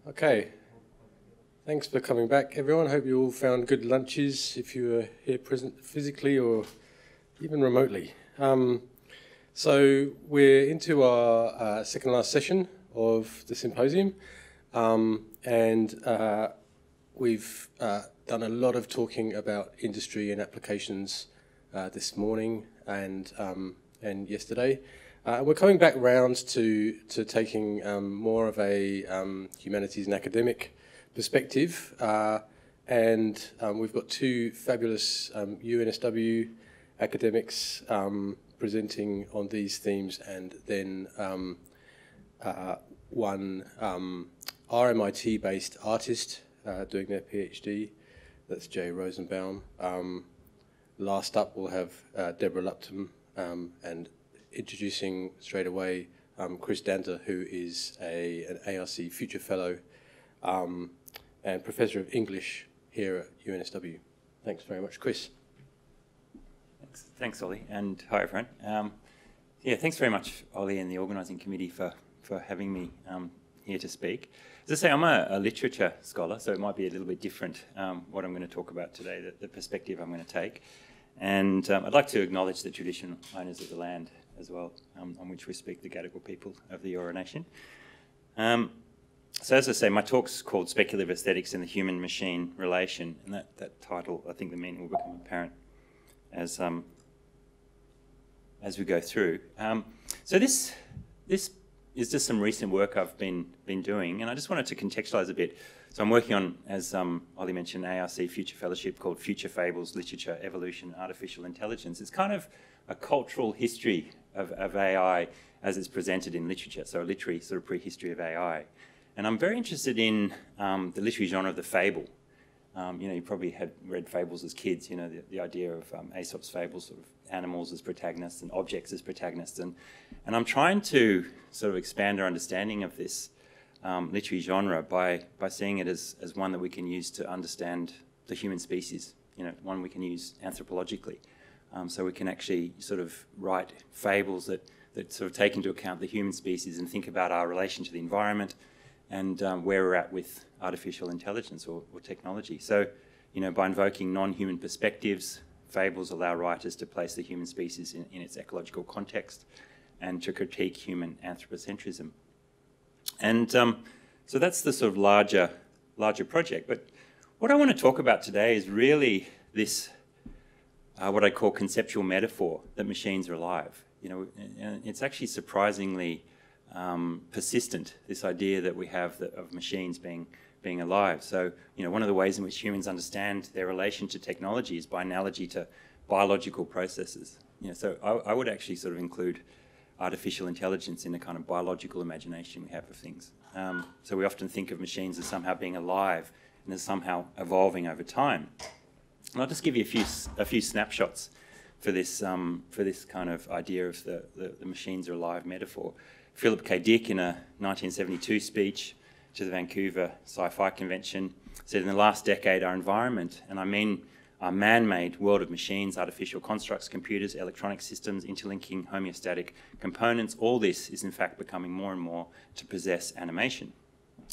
Okay, thanks for coming back, everyone. Hope you all found good lunches if you were here present physically or even remotely. So we're into our second last session of the symposium, and we've done a lot of talking about industry and applications this morning and yesterday. We're coming back round to taking more of a humanities and academic perspective, and we've got two fabulous UNSW academics presenting on these themes, and then one RMIT-based artist doing their PhD. That's Jay Rosenbaum. Last up, we'll have Deborah Lupton, and introducing straight away Chris Danter, who is an ARC Future Fellow and Professor of English here at UNSW. Thanks very much, Chris. Thanks, Ollie, and hi, everyone. Yeah, thanks very much, Ollie, and the organising committee for having me here to speak. As I say, I'm a literature scholar, so it might be a little bit different what I'm going to talk about today, the perspective I'm going to take. And I'd like to acknowledge the traditional owners of the land as well, on which we speak, the Gadigal people of the Eora Nation. So as I say, my talk's called Speculative Aesthetics and the Human-Machine Relation, and that title, I think the meaning will become apparent as we go through. So this is just some recent work I've been doing, and I just wanted to contextualise a bit. So I'm working on, as Ollie mentioned, ARC Future Fellowship called Future Fables, Literature, Evolution, Artificial Intelligence. It's kind of a cultural history of AI as it's presented in literature, so a literary sort of prehistory of AI. And I'm very interested in the literary genre of the fable. You probably had read fables as kids, the idea of Aesop's fables, sort of animals as protagonists and objects as protagonists. And I'm trying to sort of expand our understanding of this literary genre by seeing it as one that we can use to understand the human species, one we can use anthropologically. So we can actually sort of write fables that sort of take into account the human species and think about our relation to the environment and where we're at with artificial intelligence or technology. So, by invoking non-human perspectives, fables allow writers to place the human species in its ecological context and to critique human anthropocentrism. And so that's the sort of larger project. But what I want to talk about today is really this, what I call conceptual metaphor that machines are alive. And it's actually surprisingly persistent, this idea that we have of machines being alive. So, one of the ways in which humans understand their relation to technology is by analogy to biological processes. So I would actually sort of include artificial intelligence in the kind of biological imagination we have of things. So we often think of machines as somehow being alive and as somehow evolving over time. And I'll just give you a few snapshots for this kind of idea of the machines are alive metaphor. Philip K. Dick, in a 1972 speech to the Vancouver Sci-Fi Convention, said, "In the last decade, our environment, and I mean our man-made world of machines, artificial constructs, computers, electronic systems, interlinking homeostatic components, all this is in fact becoming more and more to possess animation.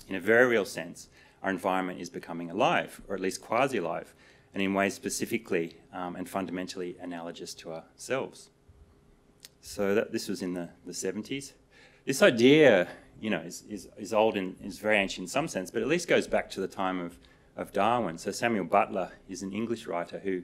In a very real sense, our environment is becoming alive, or at least quasi-alive, and in ways specifically and fundamentally analogous to ourselves." So this was in the 70s. This idea, is old and is very ancient in some sense, but at least goes back to the time of Darwin. So Samuel Butler is an English writer who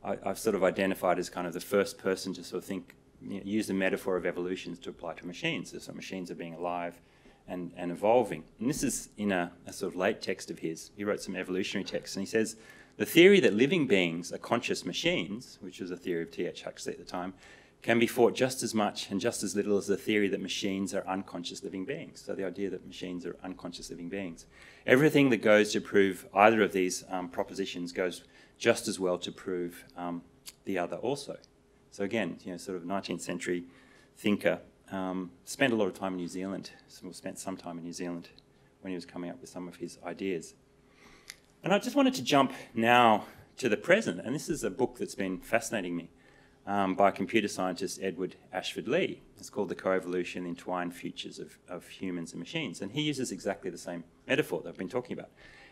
I've sort of identified as kind of the first person to sort of think, use the metaphor of evolution to apply to machines. So machines are being alive and evolving. And this is in a sort of late text of his. He wrote some evolutionary texts, and he says, "The theory that living beings are conscious machines," which was a theory of T.H. Huxley at the time, "can be fought just as much and just as little as the theory that machines are unconscious living beings." So the idea that machines are unconscious living beings. "Everything that goes to prove either of these propositions goes just as well to prove the other also." So again, sort of 19th century thinker, spent a lot of time in New Zealand, spent some time in New Zealand when he was coming up with some of his ideas. And I just wanted to jump now to the present, and this is a book that's been fascinating me by computer scientist Edward Ashford Lee. It's called The Coevolution, the Entwined Futures of Humans and Machines. And he uses exactly the same metaphor that I've been talking about.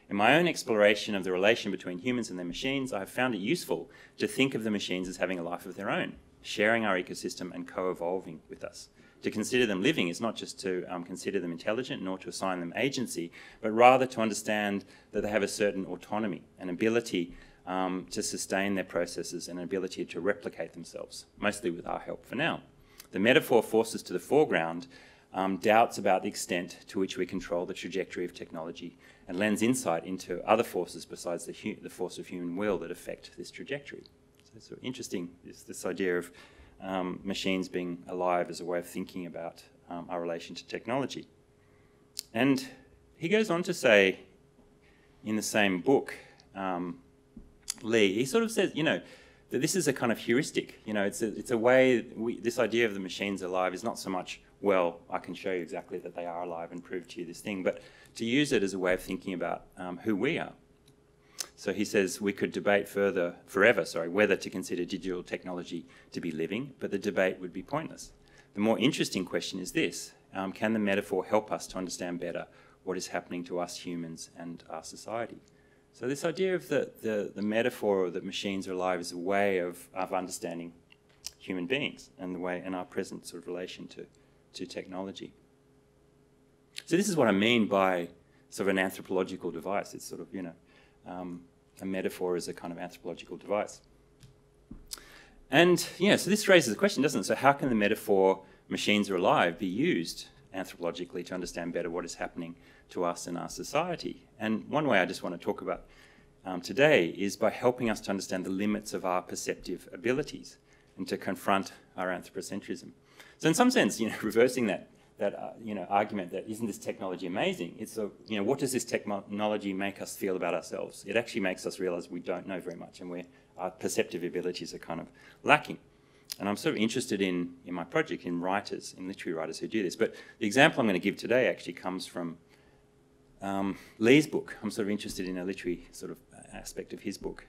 In my own exploration of the relation between humans and their machines, I have found it useful to think of the machines as having a life of their own, sharing our ecosystem and co-evolving with us. To consider them living is not just to consider them intelligent, nor to assign them agency, but rather to understand that they have a certain autonomy, an ability to sustain their processes, and an ability to replicate themselves, mostly with our help for now. The metaphor forces to the foreground doubts about the extent to which we control the trajectory of technology, and lends insight into other forces besides the force of human will that affect this trajectory. So it's sort of interesting, this idea of machines being alive as a way of thinking about our relation to technology. And he goes on to say, in the same book, Lee, he sort of says, that this is a kind of heuristic. It's a way, this idea of the machines alive is not so much, well, I can show you exactly that they are alive and prove to you this thing, but to use it as a way of thinking about who we are. So he says we could debate forever, whether to consider digital technology to be living, but the debate would be pointless. The more interesting question is this: can the metaphor help us to understand better what is happening to us humans and our society? So this idea of the metaphor that machines are alive is a way of understanding human beings and our present sort of relation to technology. So this is what I mean by sort of an anthropological device. It's sort of, a metaphor is a kind of anthropological device. And, so this raises a question, doesn't it? So how can the metaphor machines are alive be used anthropologically to understand better what is happening to us and our society? And one way I just want to talk about today is by helping us to understand the limits of our perceptive abilities and to confront our anthropocentrism. So in some sense, reversing that argument that isn't this technology amazing, it's what does this technology make us feel about ourselves? It actually makes us realize we don't know very much, and our perceptive abilities are kind of lacking. And I'm sort of interested in my project in literary writers who do this. But the example I'm going to give today actually comes from Lee's book. I'm sort of interested in a literary sort of aspect of his book.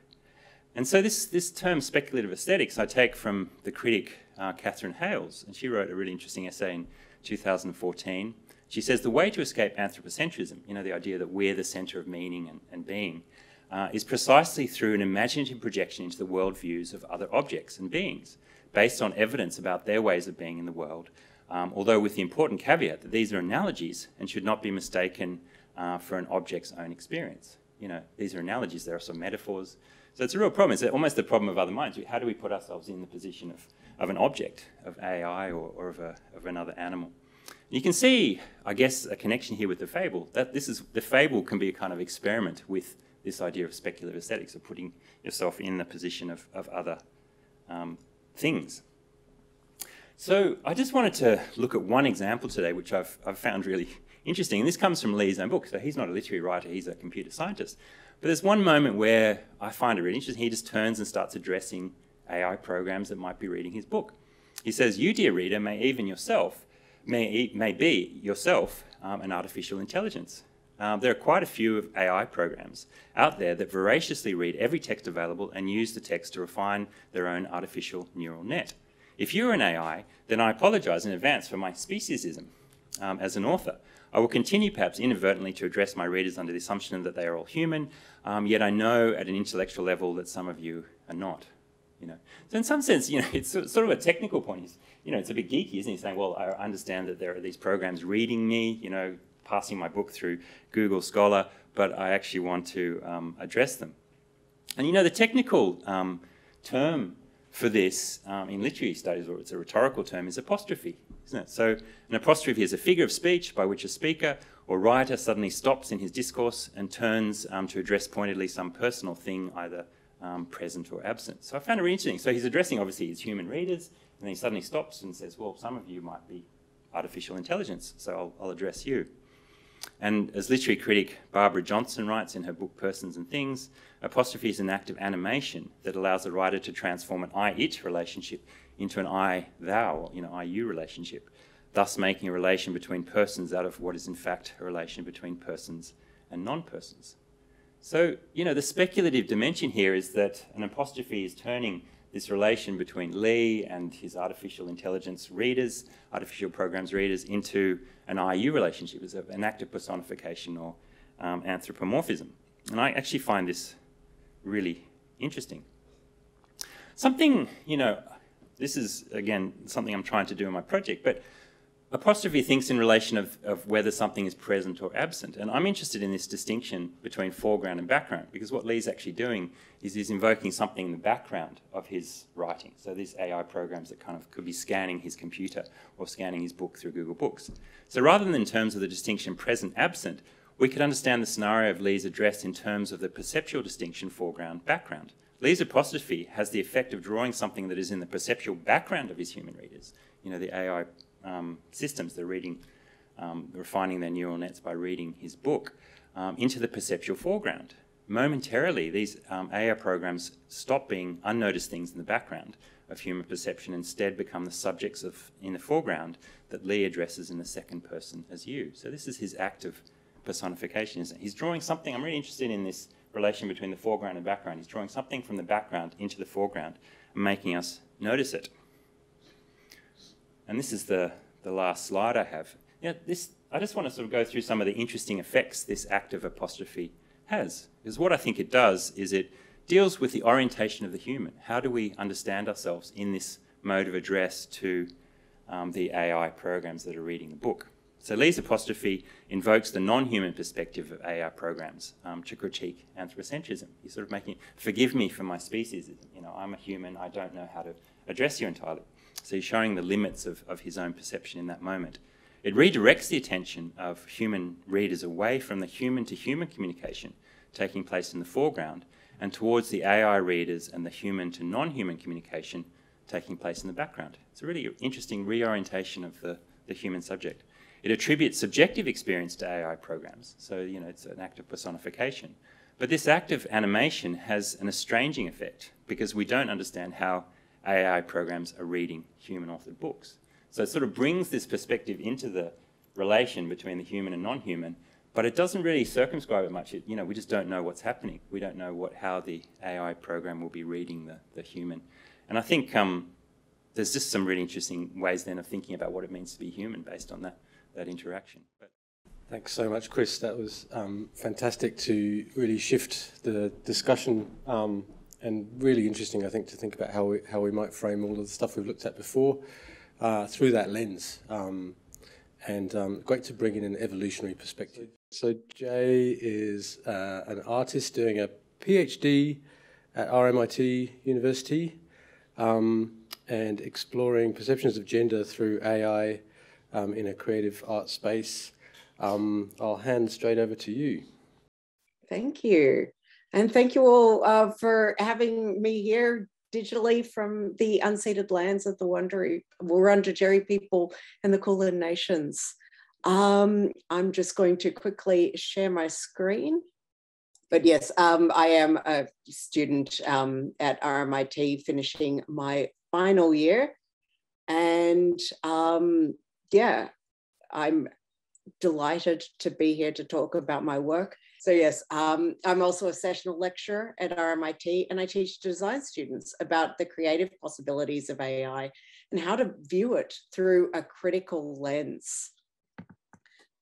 And so this term speculative aesthetics I take from the critic Catherine Hales, and she wrote a really interesting essay in 2014. She says the way to escape anthropocentrism, the idea that we're the centre of meaning and being, is precisely through an imaginative projection into the worldviews of other objects and beings, based on evidence about their ways of being in the world, although with the important caveat that these are analogies and should not be mistaken for an object's own experience. These are analogies, there are some metaphors. So it's a real problem. It's almost the problem of other minds. How do we put ourselves in the position of an object, of AI or of another animal? And you can see, I guess, a connection here with the fable. The fable can be a kind of experiment with this idea of speculative aesthetics, of putting yourself in the position of other things. So I just wanted to look at one example today, which I've found really interesting. And this comes from Lee's own book. So he's not a literary writer, he's a computer scientist. But there's one moment where I find it really interesting. He just turns and starts addressing AI programs that might be reading his book. He says, you, dear reader, may be yourself an artificial intelligence. There are quite a few of AI programs out there that voraciously read every text available and use the text to refine their own artificial neural net. If you're an AI, then I apologise in advance for my speciesism as an author. I will continue perhaps inadvertently to address my readers under the assumption that they are all human, yet I know at an intellectual level that some of you are not. So in some sense, it's sort of a technical point. It's a bit geeky, isn't he? Saying, well, I understand that there are these programs reading me, passing my book through Google Scholar, but I actually want to address them. And the technical term for this in literary studies, or it's a rhetorical term, is apostrophe, isn't it? So an apostrophe is a figure of speech by which a speaker or writer suddenly stops in his discourse and turns to address pointedly some personal thing, either present or absent. So I found it really interesting. So he's addressing, obviously, his human readers, and then he suddenly stops and says, well, some of you might be artificial intelligence, so I'll address you. And as literary critic Barbara Johnson writes in her book Persons and Things, apostrophe is an act of animation that allows the writer to transform an I-it relationship into an I-thou, I-you relationship, thus making a relation between persons out of what is in fact a relation between persons and non-persons. So, the speculative dimension here is that an apostrophe is turning this relation between Lee and his artificial intelligence readers, artificial programs readers, into an IU relationship as an active personification or anthropomorphism. And I actually find this really interesting. Something, you know, this is, again, something I'm trying to do in my project, but apostrophe thinks in relation of whether something is present or absent. And I'm interested in this distinction between foreground and background, because what Lee's actually doing is he's invoking something in the background of his writing. So these AI programs that kind of could be scanning his computer or scanning his book through Google Books. So rather than in terms of the distinction present-absent, we could understand the scenario of Lee's address in terms of the perceptual distinction foreground-background. Lee's apostrophe has the effect of drawing something that is in the perceptual background of his human readers, you know, the AI systems that are reading, refining their neural nets by reading his book, into the perceptual foreground. Momentarily, these AI programs stop being unnoticed things in the background of human perception, instead become the subjects in the foreground that Lee addresses in the second person as you. So this is his act of personification, isn't it? He's drawing something. I'm really interested in this relation between the foreground and background. He's drawing something from the background into the foreground and making us notice it. And this is the last slide I have. Yeah, I just want to sort of go through some of the interesting effects this active apostrophe has. Because what I think it does is it deals with the orientation of the human. How do we understand ourselves in this mode of address to the AI programs that are reading the book? So Lee's apostrophe invokes the non-human perspective of AI programs to critique anthropocentrism. He's sort of making, forgive me for my speciesism. You know, I'm a human, I don't know how to address you entirely. So he's showing the limits of his own perception in that moment. It redirects the attention of human readers away from the human-to-human communication taking place in the foreground and towards the AI readers and the human-to-non-human communication taking place in the background. It's a really interesting reorientation of the human subject. It attributes subjective experience to AI programs. So, you know, it's an act of personification. But this act of animation has an estranging effect because we don't understand how AI programs are reading human-authored books. So it sort of brings this perspective into the relation between the human and non-human, but it doesn't really circumscribe it much. You know, we just don't know what's happening. We don't know how the AI program will be reading the human. And I think there's just some really interesting ways then of thinking about what it means to be human based on that interaction. Thanks so much, Chris. That was fantastic to really shift the discussion and really interesting, I think, to think about how we might frame all of the stuff we've looked at before through that lens. And great to bring in an evolutionary perspective. So Jay is an artist doing a PhD at RMIT University and exploring perceptions of gender through AI in a creative art space. I'll hand straight over to you. Thank you. And thank you all for having me here digitally from the unceded lands of the Wurundjeri people and the Kulin Nations. I'm just going to quickly share my screen. But yes, I am a student at RMIT finishing my final year. And yeah, I'm delighted to be here to talk about my work. So yes, I'm also a sessional lecturer at RMIT, and I teach design students about the creative possibilities of AI and how to view it through a critical lens.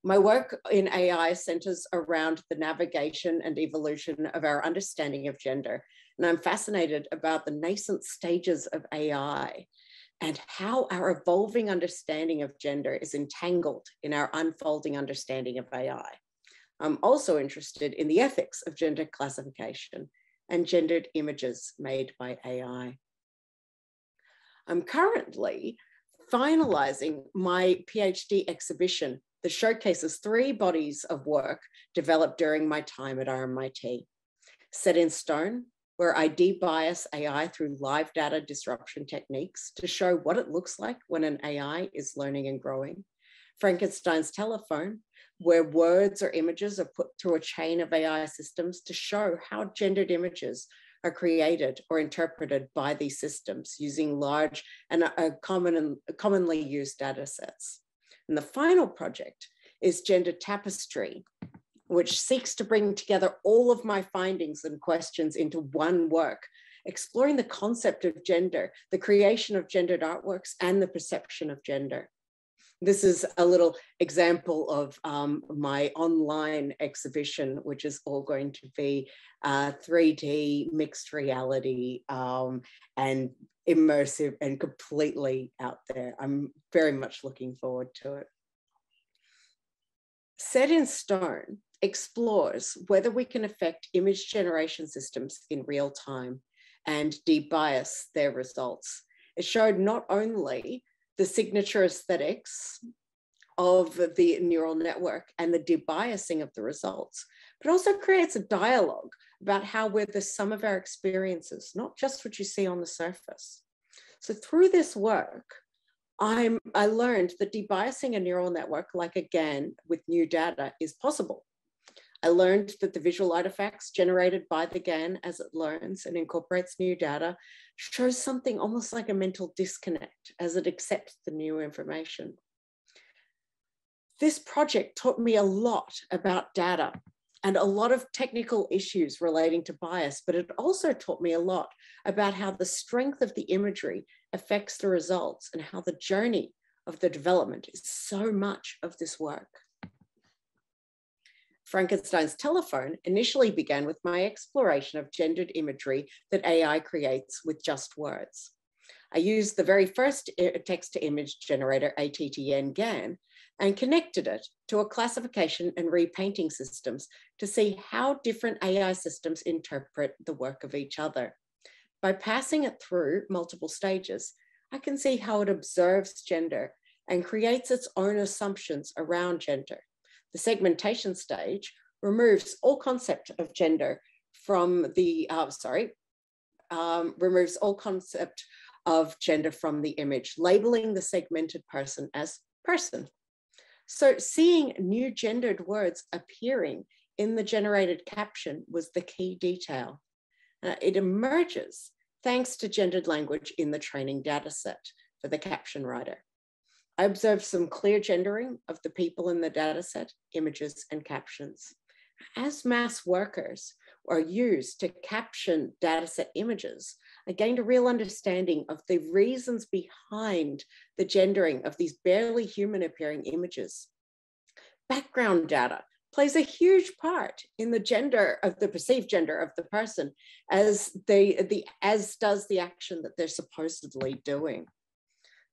My work in AI centers around the navigation and evolution of our understanding of gender. And I'm fascinated about the nascent stages of AI and how our evolving understanding of gender is entangled in our unfolding understanding of AI. I'm also interested in the ethics of gender classification and gendered images made by AI. I'm currently finalizing my PhD exhibition that showcases 3 bodies of work developed during my time at RMIT. Set in Stone, where I de-bias AI through live data disruption techniques to show what it looks like when an AI is learning and growing. Frankenstein's Telephone, where words or images are put through a chain of AI systems to show how gendered images are created or interpreted by these systems using large and commonly used data sets. And the final project is Gender Tapestry, which seeks to bring together all of my findings and questions into one work exploring the concept of gender, the creation of gendered artworks, and the perception of gender. This is a little example of my online exhibition, which is all going to be 3D, mixed reality, and immersive and completely out there. I'm very much looking forward to it. Set in Stone explores whether we can affect image generation systems in real time and debias their results. It showed not only the signature aesthetics of the neural network and the debiasing of the results, but also creates a dialogue about how we're the sum of our experiences, not just what you see on the surface. So through this work, I learned that debiasing a neural network, like again with new data, is possible. I learned that the visual artifacts generated by the GAN as it learns and incorporates new data shows something almost like a mental disconnect as it accepts the new information. This project taught me a lot about data and a lot of technical issues relating to bias, but it also taught me a lot about how the strength of the imagery affects the results and how the journey of the development is so much of this work. Frankenstein's telephone initially began with my exploration of gendered imagery that AI creates with just words. I used the very first text-to-image generator, ATTN GAN, and connected it to a classification and repainting systems to see how different AI systems interpret the work of each other. By passing it through multiple stages, I can see how it observes gender and creates its own assumptions around gender. The segmentation stage removes all concept of gender from the, removes all concept of gender from the image, labeling the segmented person as person. So seeing new gendered words appearing in the generated caption was the key detail. It emerges thanks to gendered language in the training data set for the caption writer. I observed some clear gendering of the people in the data set, images, and captions. As mass workers are used to caption dataset images, I gained a real understanding of the reasons behind the gendering of these barely human appearing images. Background data plays a huge part in the gender of the perceived gender of the person as does the action that they're supposedly doing.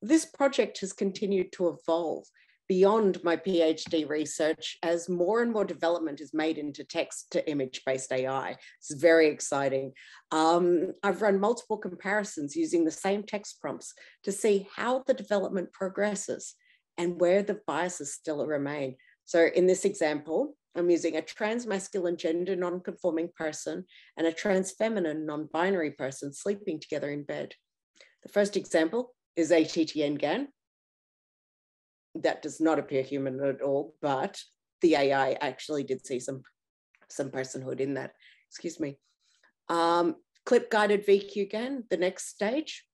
This project has continued to evolve beyond my PhD research as more and more development is made into text to image based AI. It's very exciting. I've run multiple comparisons using the same text prompts to see how the development progresses and where the biases still remain. So in this example, I'm using a trans-masculine gender non-conforming person and a trans-feminine non-binary person sleeping together in bed. The first example is ATTN GAN. That does not appear human at all, but the AI actually did see some personhood in that, excuse me. Clip-guided VQ GAN, the next stage.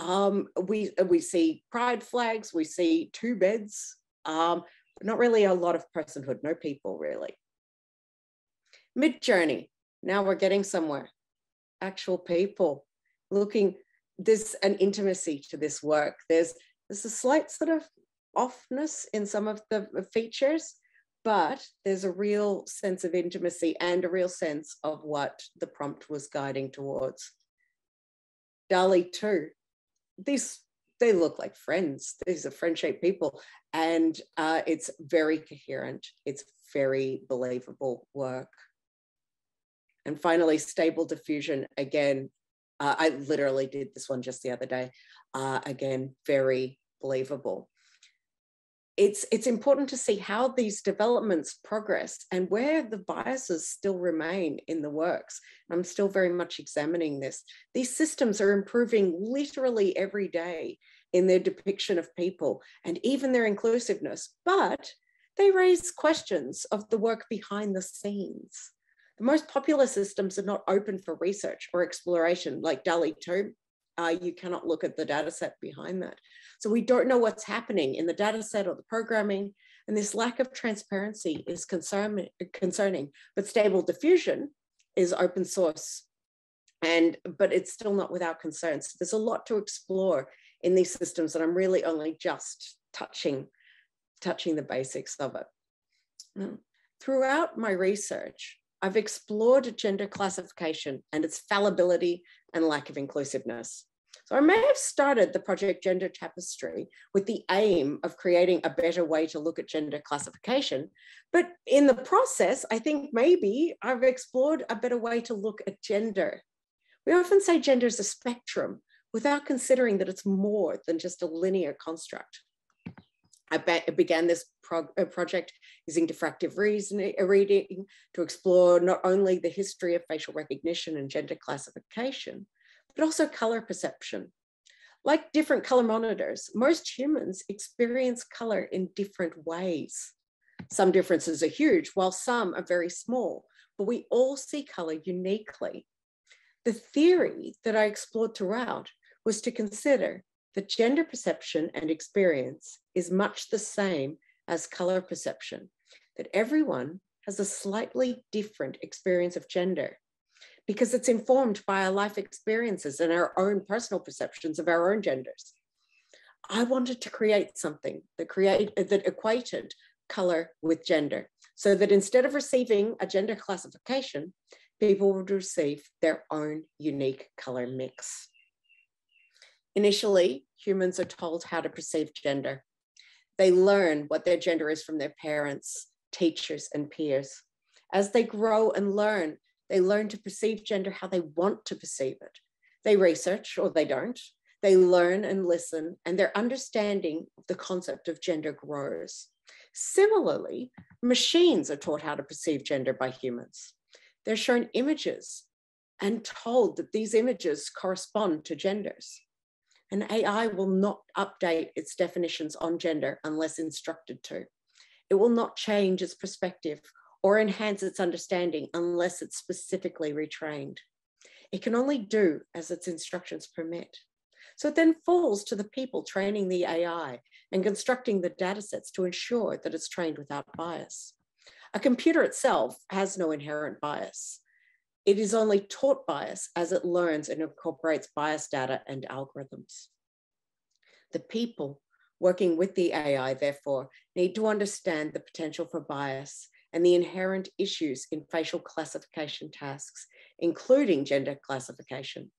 We see pride flags, we see two beds, but not really a lot of personhood, no people really. Mid-journey, now we're getting somewhere. Actual people looking, there's an intimacy to this work. There's a slight sort of offness in some of the features, but there's a real sense of intimacy and a real sense of what the prompt was guiding towards. DALL-E 2, they look like friends. These are friend-shaped people, and it's very coherent. It's very believable work. And finally, Stable Diffusion, again, I literally did this one just the other day. Again, very believable. It's important to see how these developments progress and where the biases still remain in the works. I'm still very much examining this. These systems are improving literally every day in their depiction of people and even their inclusiveness, but they raise questions of the work behind the scenes. The most popular systems are not open for research or exploration, like DALL-E 2. You cannot look at the data set behind that. So we don't know what's happening in the data set or the programming, and this lack of transparency is concerning, but Stable Diffusion is open source But it's still not without concerns. There's a lot to explore in these systems, and I'm really only just touching the basics of it. Throughout my research, I've explored gender classification and its fallibility and lack of inclusiveness. So I may have started the project Gender Tapestry with the aim of creating a better way to look at gender classification. But in the process, I think maybe I've explored a better way to look at gender. We often say gender is a spectrum without considering that it's more than just a linear construct. I began this project using diffractive reading to explore not only the history of facial recognition and gender classification, but also color perception. Like different color monitors, most humans experience color in different ways. Some differences are huge, while some are very small, but we all see color uniquely. The theory that I explored throughout was to consider that gender perception and experience is much the same as color perception, that everyone has a slightly different experience of gender because it's informed by our life experiences and our own personal perceptions of our own genders. I wanted to create something that equated color with gender, so that instead of receiving a gender classification, people would receive their own unique color mix. Initially, humans are told how to perceive gender. They learn what their gender is from their parents, teachers, and peers. As they grow and learn, they learn to perceive gender how they want to perceive it. They research, or they don't. They learn and listen, and their understanding of the concept of gender grows. Similarly, machines are taught how to perceive gender by humans. They're shown images and told that these images correspond to genders. And AI will not update its definitions on gender unless instructed to. It will not change its perspective or enhance its understanding unless it's specifically retrained. It can only do as its instructions permit. So it then falls to the people training the AI and constructing the data sets to ensure that it's trained without bias. A computer itself has no inherent bias. It is only taught bias as it learns and incorporates bias data and algorithms. The people working with the AI, therefore, need to understand the potential for bias and the inherent issues in facial classification tasks, including gender classification.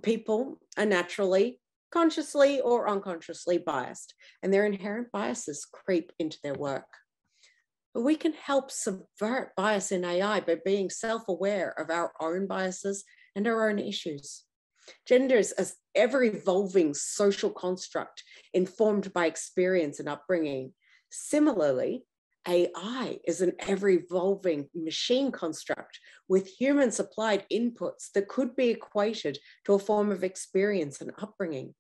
People are naturally, consciously or unconsciously biased, and their inherent biases creep into their work. But we can help subvert bias in AI by being self-aware of our own biases and our own issues. Gender is an ever-evolving social construct informed by experience and upbringing. Similarly, AI is an ever-evolving machine construct with human-supplied inputs that could be equated to a form of experience and upbringing.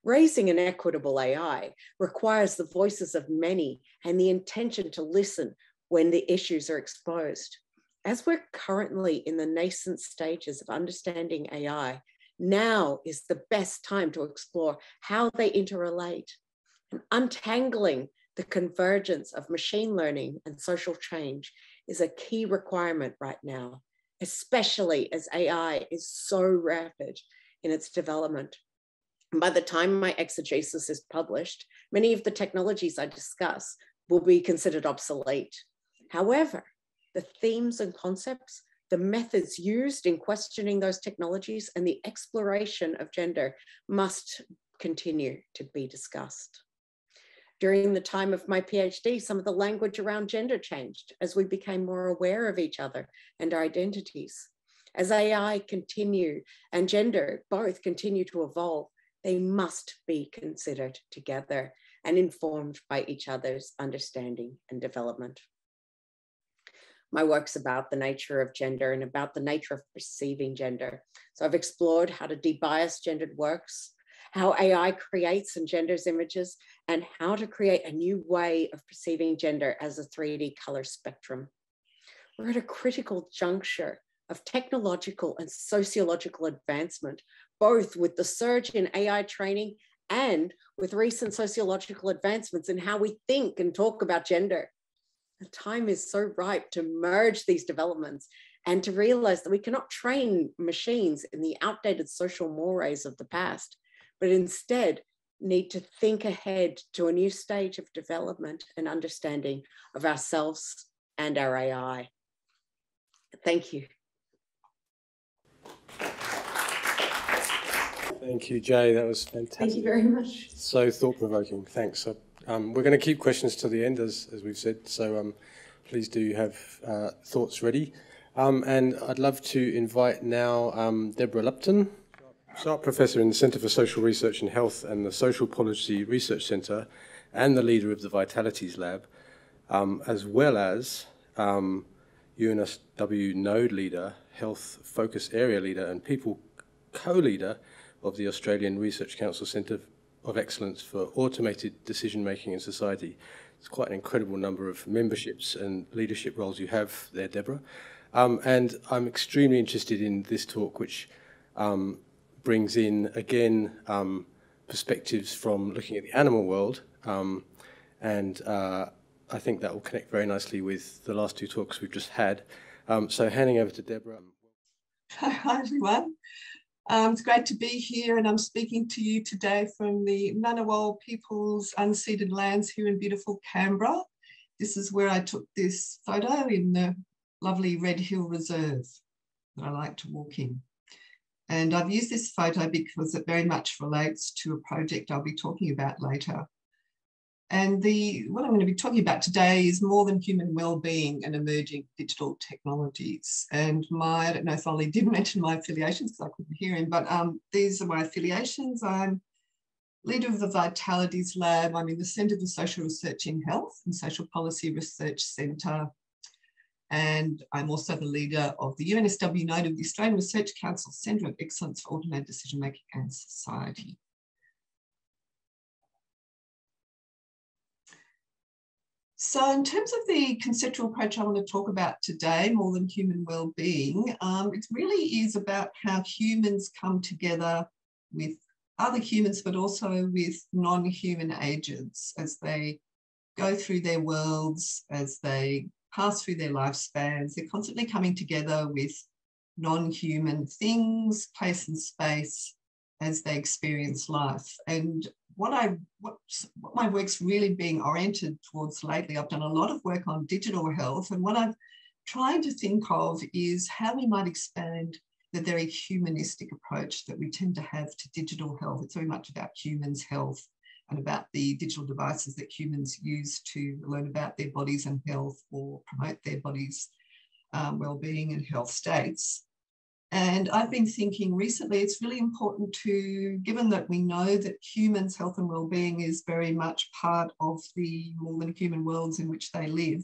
Raising an equitable AI requires the voices of many and the intention to listen when the issues are exposed. As we're currently in the nascent stages of understanding AI, now is the best time to explore how they interrelate. And untangling the convergence of machine learning and social change is a key requirement right now, especially as AI is so rapid in its development. And by the time my exegesis is published, many of the technologies I discuss will be considered obsolete. However, the themes and concepts, the methods used in questioning those technologies, and the exploration of gender must continue to be discussed. During the time of my PhD, some of the language around gender changed as we became more aware of each other and our identities. As AI continue and gender both continue to evolve, they must be considered together and informed by each other's understanding and development. My work's about the nature of gender and about the nature of perceiving gender. So I've explored how to debias gendered works, how AI creates and genders images, and how to create a new way of perceiving gender as a 3D color spectrum. We're at a critical juncture of technological and sociological advancement, both with the surge in AI training and with recent sociological advancements in how we think and talk about gender. The time is so ripe to merge these developments and to realize that we cannot train machines in the outdated social mores of the past, but instead need to think ahead to a new stage of development and understanding of ourselves and our AI. Thank you. Thank you, Jay. That was fantastic. Thank you very much. So thought-provoking. Thanks. We're going to keep questions to the end, as we've said, so please do have thoughts ready. And I'd love to invite now Deborah Lupton, Sharp Professor in the Centre for Social Research in Health and the Social Policy Research Centre, and the leader of the Vitalities Lab, as well as UNSW Node Leader, Health Focus Area Leader, and People Co-Leader of the Australian Research Council Centre of Excellence for Automated Decision-Making in Society. It's quite an incredible number of memberships and leadership roles you have there, Deborah. And I'm extremely interested in this talk, which brings in, again, perspectives from looking at the animal world. And I think that will connect very nicely with the last two talks we've just had. So handing over to Deborah. Hi, everyone. It's great to be here, and I'm speaking to you today from the Ngunnawal People's unceded lands here in beautiful Canberra. This is where I took this photo in the lovely Red Hill Reserve that I like to walk in. And I've used this photo because it very much relates to a project I'll be talking about later. And what I'm going to be talking about today is more than human well-being and emerging digital technologies. And I don't know if Ollie did mention my affiliations because I couldn't hear him, but these are my affiliations. I'm leader of the Vitalities Lab. I'm in the Centre for Social Research in Health and Social Policy Research Centre. And I'm also the leader of the UNSW Node of the Australian Research Council Centre of Excellence for Automated Decision Making and Society. So in terms of the conceptual approach I want to talk about today, more than human well-being, it really is about how humans come together with other humans, but also with non-human agents as they go through their worlds, as they pass through their lifespans. They're constantly coming together with non-human things, place and space as they experience life. And what my work's really being oriented towards lately, I've done a lot of work on digital health, and what I'm trying to think of is how we might expand the very humanistic approach that we tend to have to digital health. It's very much about humans' health and about the digital devices that humans use to learn about their bodies and health or promote their bodies' well-being and health states. And I've been thinking recently, it's really important to, given that we know that humans' health and well-being is very much part of the more than human worlds in which they live,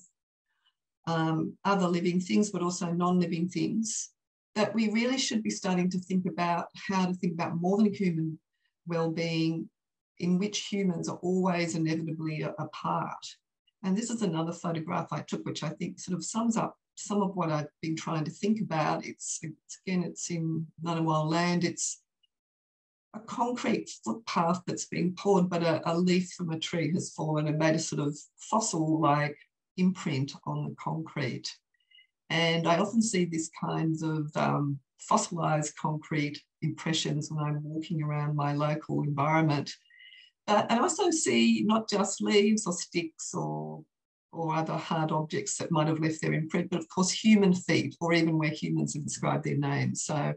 other living things, but also non-living things, that we really should be starting to think about how to think about more than human well-being in which humans are always inevitably a part. And this is another photograph I took, which I think sort of sums up some of what I've been trying to think about. It's in Ngunnawal land. It's a concrete footpath that's been poured, but a leaf from a tree has fallen and made a sort of fossil-like imprint on the concrete. And I often see these kinds of fossilized concrete impressions when I'm walking around my local environment. But I also see not just leaves or sticks or other hard objects that might have left their imprint, but of course human feet, or even where humans have inscribed their names. So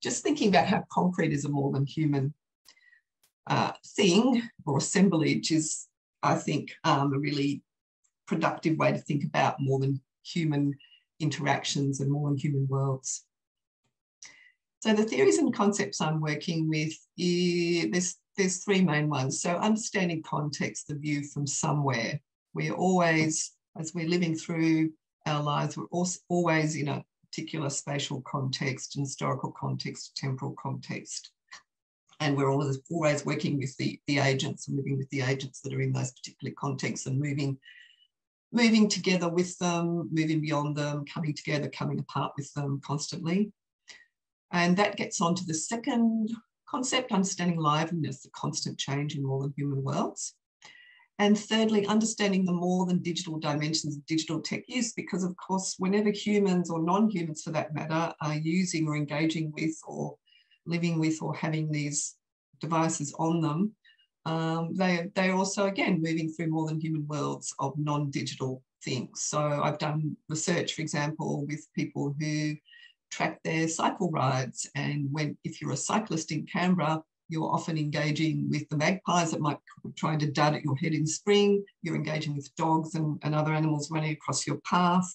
just thinking about how concrete is a more than human thing or assemblage is, I think, a really productive way to think about more than human interactions and more than human worlds. So the theories and concepts I'm working with, there's three main ones. So understanding context, the view from somewhere. We're always, as we're living through our lives, we're also always in a particular spatial context, historical context, temporal context. And we're always working with the agents and living with the agents that are in those particular contexts and moving together with them, moving beyond them, coming together, coming apart with them constantly. And that gets on to the second concept, understanding liveliness, the constant change in more than human worlds. And thirdly, understanding the more than digital dimensions of digital tech use, because of course, whenever humans or non-humans for that matter are using or engaging with or living with or having these devices on them, they're also, again, moving through more than human worlds of non-digital things. So I've done research, for example, with people who track their cycle rides. And if you're a cyclist in Canberra, you're often engaging with the magpies that might be trying to dud at your head in spring. You're engaging with dogs and other animals running across your path,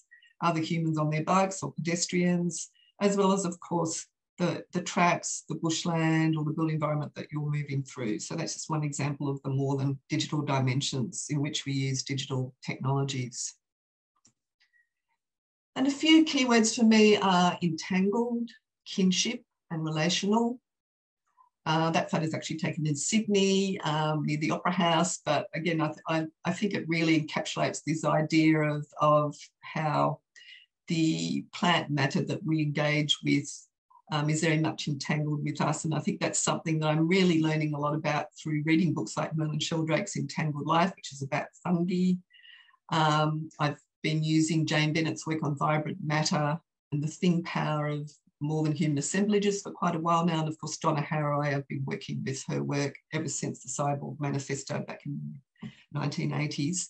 other humans on their bikes or pedestrians, as well as, of course, the tracks, the bushland or the built environment that you're moving through. So that's just one example of the more than digital dimensions in which we use digital technologies. And a few keywords for me are entangled, kinship and relational. That photo is actually taken in Sydney near the Opera House, but again, I think it really encapsulates this idea of how the plant matter that we engage with is very much entangled with us. And I think that's something that I'm really learning a lot about through reading books like Merlin Sheldrake's Entangled Life, which is about fungi. I've been using Jane Bennett's work on vibrant matter and the thing power of more than human assemblages for quite a while now. And of course, Donna Haraway, I've been working with her work ever since the Cyborg Manifesto back in the 1980s.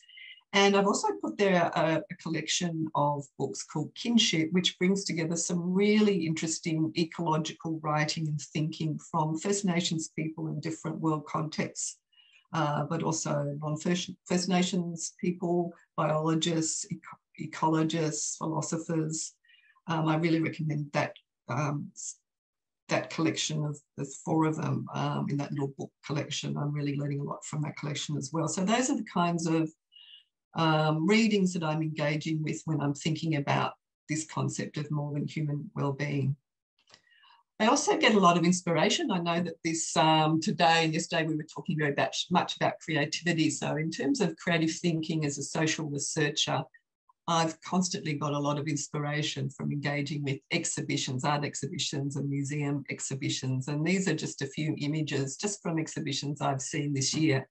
And I've also put there a collection of books called Kinship, which brings together some really interesting ecological writing and thinking from First Nations people in different world contexts, but also non-First Nations people, biologists, ecologists, philosophers. I really recommend that that collection of, there's 4 of them in that little book collection. I'm really learning a lot from that collection as well. So those are the kinds of readings that I'm engaging with when I'm thinking about this concept of more than human well-being. I also get a lot of inspiration. I know that this today and yesterday we were talking very much about creativity. So in terms of creative thinking as a social researcher, I've constantly got a lot of inspiration from engaging with exhibitions, art exhibitions and museum exhibitions. And these are just a few images just from exhibitions I've seen this year.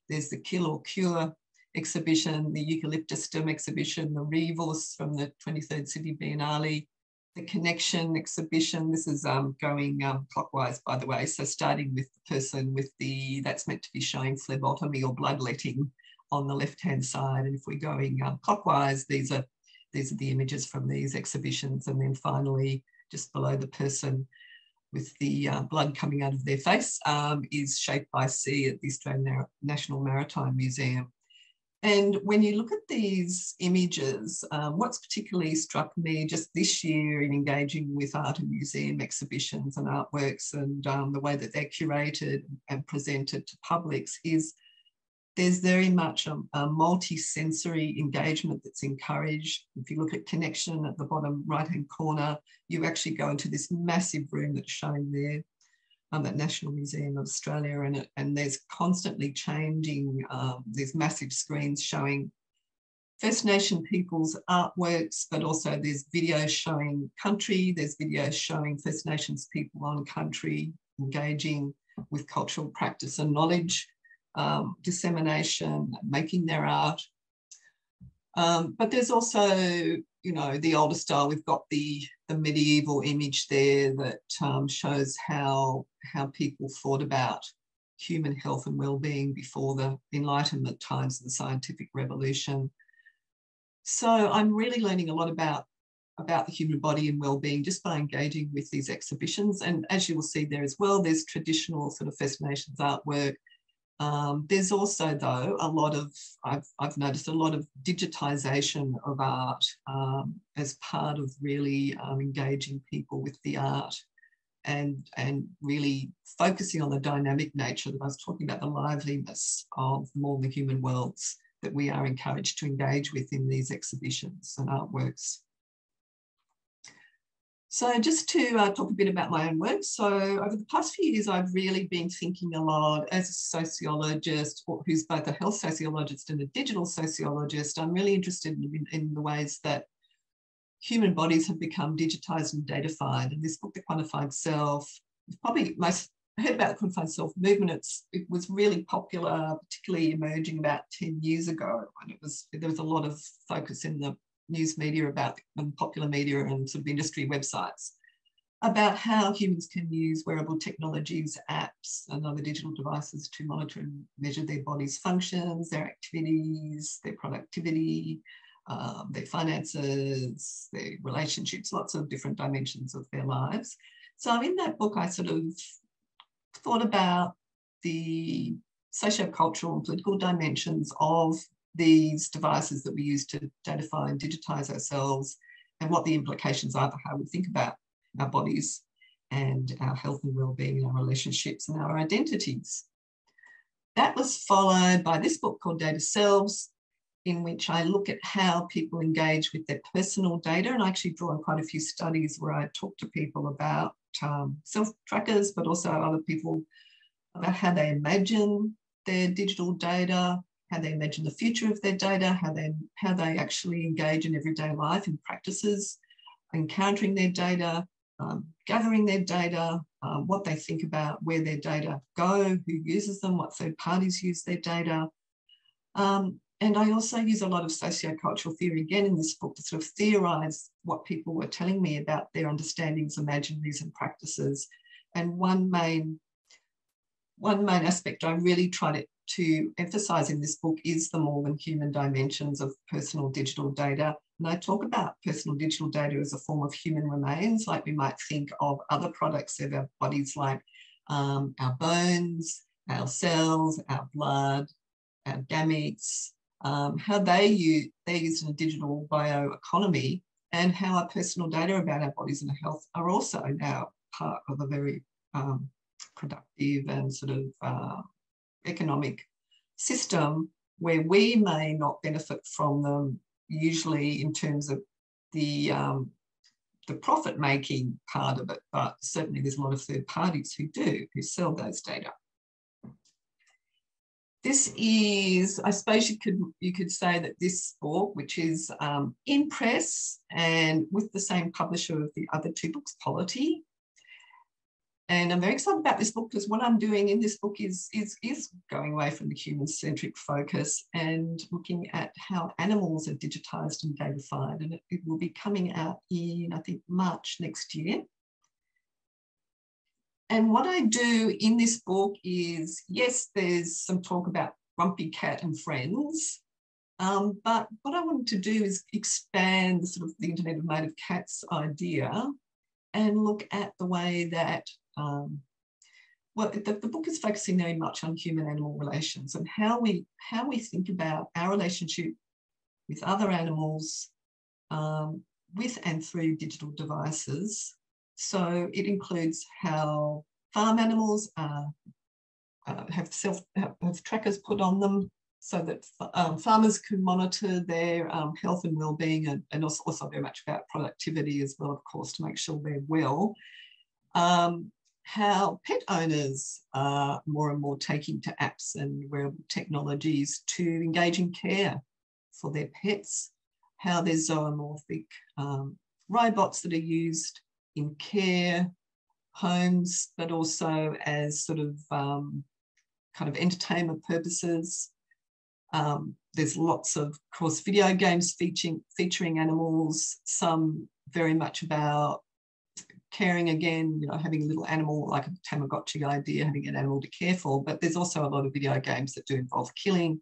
There's the Kill or Cure exhibition, the Eucalyptus Stem exhibition, the Revus from the 23rd Sydney Biennale, the Connection exhibition. This is going clockwise, by the way. So starting with the person with that's meant to be showing phlebotomy or bloodletting on the left-hand side. And if we're going clockwise, these are the images from these exhibitions. And then finally, just below the person with the blood coming out of their face is Shaped by Sea at the Australian National Maritime Museum. And when you look at these images, what's particularly struck me just this year in engaging with art and museum exhibitions and artworks and the way that they're curated and presented to publics is there's very much a multi-sensory engagement that's encouraged. If you look at Connection at the bottom right-hand corner, you actually go into this massive room that's shown there, at National Museum of Australia, and there's constantly changing, there's massive screens showing First Nation people's artworks, but also there's videos showing country, there's videos showing First Nations people on country, engaging with cultural practice and knowledge, dissemination, making their art. But there's also, you know, the older style. We've got the medieval image there that shows how people thought about human health and well-being before the Enlightenment times of the scientific revolution. So I'm really learning a lot about the human body and well-being just by engaging with these exhibitions. And as you will see there as well, there's traditional sort of First Nations artwork. There's also, though, a lot of, I've noticed a lot of digitisation of art as part of really engaging people with the art and really focusing on the dynamic nature that I was talking about, the liveliness of more than human worlds that we are encouraged to engage with in these exhibitions and artworks. So just to talk a bit about my own work. So over the past few years, I've really been thinking a lot as a sociologist, who's both a health sociologist and a digital sociologist. I'm really interested in the ways that human bodies have become digitized and datafied. And this book, The Quantified Self, probably most heard about the confined self movement. It was really popular, particularly emerging about 10 years ago. And there was a lot of focus in the news media about, and popular media and sort of industry websites, about how humans can use wearable technologies, apps and other digital devices to monitor and measure their body's functions, their activities, their productivity, their finances, their relationships, lots of different dimensions of their lives. So in that book, I sort of thought about the socio-cultural and political dimensions of these devices that we use to datafy and digitize ourselves, and what the implications are for how we think about our bodies and our health and well-being and our relationships and our identities. That was followed by this book called Data Selves, in which I look at how people engage with their personal data. And I actually draw on quite a few studies where I talk to people about self-trackers, but also other people about how they imagine their digital data, how they imagine the future of their data, how they actually engage in everyday life in practices, encountering their data, gathering their data, what they think about where their data go, who uses them, what third parties use their data. And I also use a lot of sociocultural theory again in this book to sort of theorize what people were telling me about their understandings, imaginaries and practices. And one main aspect I really try to emphasize in this book is the more than human dimensions of personal digital data. And I talk about personal digital data as a form of human remains, like we might think of other products of our bodies, like our bones, our cells, our blood, our gametes, how they're used in a digital bioeconomy, and how our personal data about our bodies and our health are also now part of a very productive and sort of economic system where we may not benefit from them usually in terms of the profit-making part of it, but certainly there's a lot of third parties who sell those data. This is, I suppose you could say that this book, which is in press and with the same publisher of the other two books, Polity. And I'm very excited about this book because what I'm doing in this book is going away from the human-centric focus and looking at how animals are digitised and datafied. And it will be coming out in, I think, March next year. And what I do in this book is, yes, there's some talk about Grumpy Cat and friends, but what I wanted to do is expand the sort of the Internet of Native Cats idea and look at the way that, the book is focusing very much on human-animal relations and how we think about our relationship with other animals, with and through digital devices. So it includes how farm animals have trackers put on them so that farmers can monitor their health and well-being, and also very much about productivity as well, of course, to make sure they're well. How pet owners are more and more taking to apps and wearable technologies to engage in care for their pets, how there's zoomorphic robots that are used in care homes, but also as sort of kind of entertainment purposes. There's lots of course, video games featuring animals, some very much about caring again, you know, having a little animal, like a Tamagotchi idea, having an animal to care for, but there's also a lot of video games that do involve killing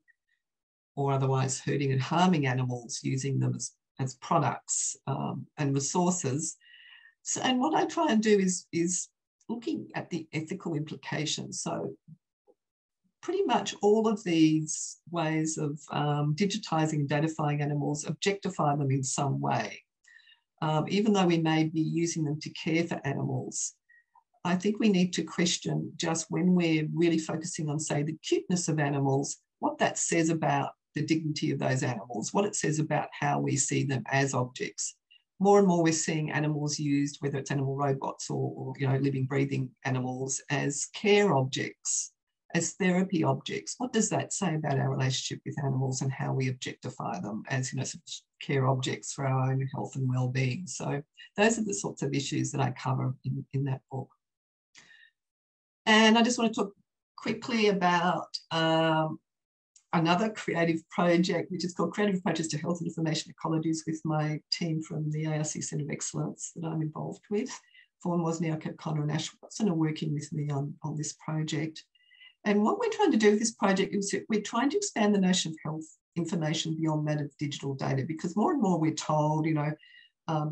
or otherwise hurting and harming animals, using them as products and resources. So, and what I try and do is looking at the ethical implications. So pretty much all of these ways of digitising and datafying animals objectify them in some way. Even though we may be using them to care for animals, I think we need to question just when we're really focusing on, say, the cuteness of animals, what that says about the dignity of those animals, what it says about how we see them as objects. More and more we're seeing animals used, whether it's animal robots or you know, living, breathing animals, as care objects, as therapy objects. What does that say about our relationship with animals and how we objectify them as, you know, sort of care objects for our own health and well-being? So those are the sorts of issues that I cover in that book. And I just want to talk quickly about another creative project, which is called Creative Approaches to Health Information Ecologies, with my team from the ARC Centre of Excellence that I'm involved with. Vaughan Wozniak, Connor and Ash Watson are working with me on this project. And what we're trying to do with this project is that we're trying to expand the notion of health information beyond that of digital data, because more and more we're told, you know,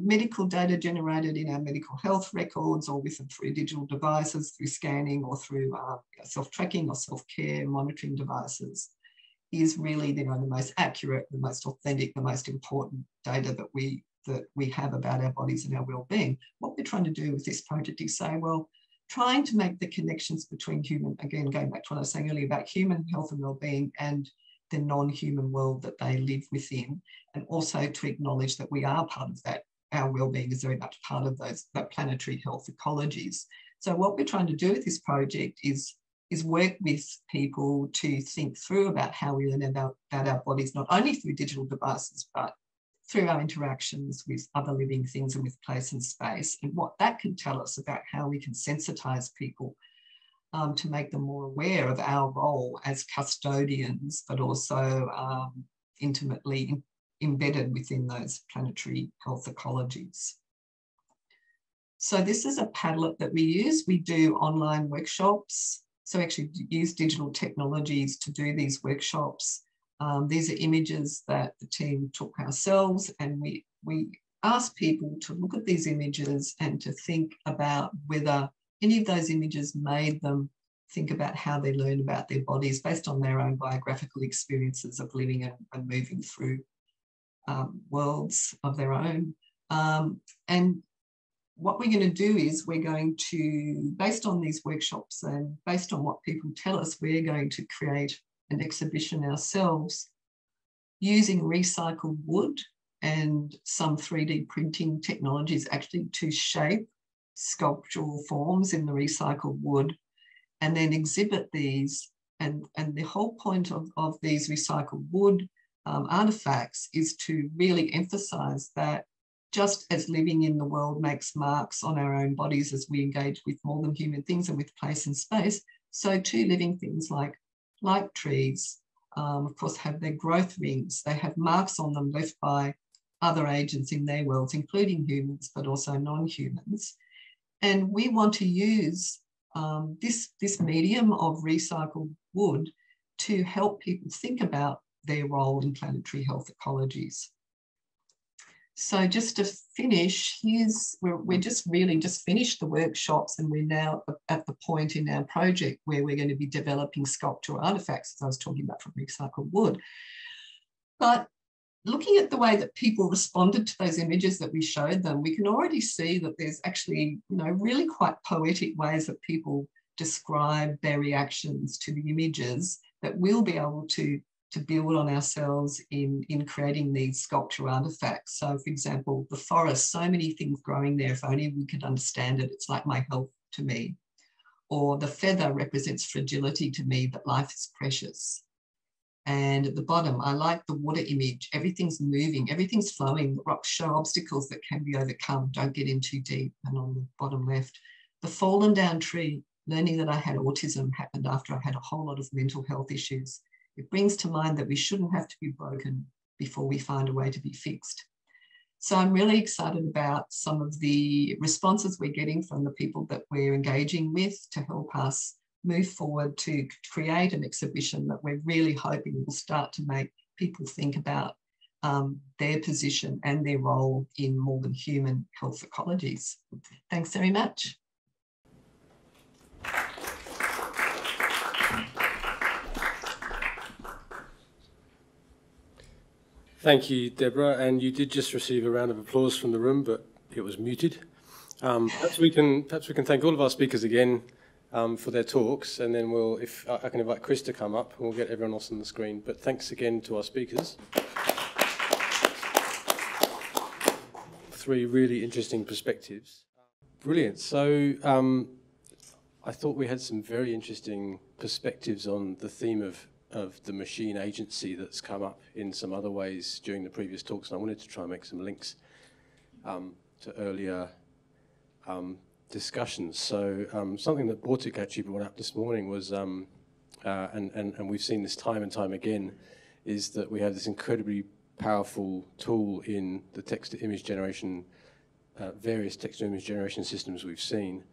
medical data generated in our medical health records or with and through digital devices, through scanning or through self-tracking or self-care monitoring devices is really, you know, the most accurate, the most authentic, the most important data that we have about our bodies and our well-being. What we're trying to do with this project is say, well, trying to make the connections between human, again, going back to what I was saying earlier about human health and well-being and the non-human world that they live within, and also to acknowledge that we are part of that. Our well-being is very much part of that planetary health ecologies. So what we're trying to do with this project is work with people to think through about how we learn about our bodies, not only through digital devices, but through our interactions with other living things and with place and space, and what that can tell us about how we can sensitize people to make them more aware of our role as custodians, but also intimately embedded within those planetary health ecologies. So this is a Padlet that we use. We do online workshops. So actually use digital technologies to do these workshops. These are images that the team took ourselves, and we asked people to look at these images and to think about whether any of those images made them think about how they learn about their bodies based on their own biographical experiences of living and moving through worlds of their own. And what we're going to do is we're going to, based on these workshops and based on what people tell us, we're going to create an exhibition ourselves using recycled wood and some 3D printing technologies actually to shape sculptural forms in the recycled wood and then exhibit these. And the whole point of these recycled wood artifacts is to really emphasize that just as living in the world makes marks on our own bodies as we engage with more than human things and with place and space, so too living things like trees, of course, have their growth rings. They have marks on them left by other agents in their worlds, including humans, but also non-humans. And we want to use this medium of recycled wood to help people think about their role in planetary health ecologies. So just to finish, we're just finished the workshops, and we're now at the point in our project where we're going to be developing sculptural artifacts, as I was talking about, from recycled wood. But looking at the way that people responded to those images that we showed them, we can already see that there's actually, you know, really quite poetic ways that people describe their reactions to the images that we'll be able to build on ourselves in creating these sculptural artifacts. So, for example, the forest, so many things growing there, if only we could understand it, it's like my health to me. Or the feather represents fragility to me, but life is precious. And at the bottom, I like the water image. Everything's moving, everything's flowing. The rocks show obstacles that can be overcome. Don't get in too deep. And on the bottom left, the fallen down tree, learning that I had autism happened after I had a whole lot of mental health issues. It brings to mind that we shouldn't have to be broken before we find a way to be fixed. So I'm really excited about some of the responses we're getting from the people that we're engaging with to help us move forward to create an exhibition that we're really hoping will start to make people think about their position and their role in more than human health ecologies. Thanks very much. Thank you, Deborah, and you did just receive a round of applause from the room, but it was muted. Perhaps we can thank all of our speakers again for their talks, and then if I can invite Chris to come up, and we'll get everyone else on the screen. But thanks again to our speakers. 3 really interesting perspectives. Brilliant. So I thought we had some very interesting perspectives on the theme of the machine agency that's come up in some other ways during the previous talks, and I wanted to try and make some links to earlier discussions. So something that Bortik actually brought up this morning was, and we've seen this time and time again, is that we have this incredibly powerful tool in the text-to-image generation, various text-to-image generation systems we've seen.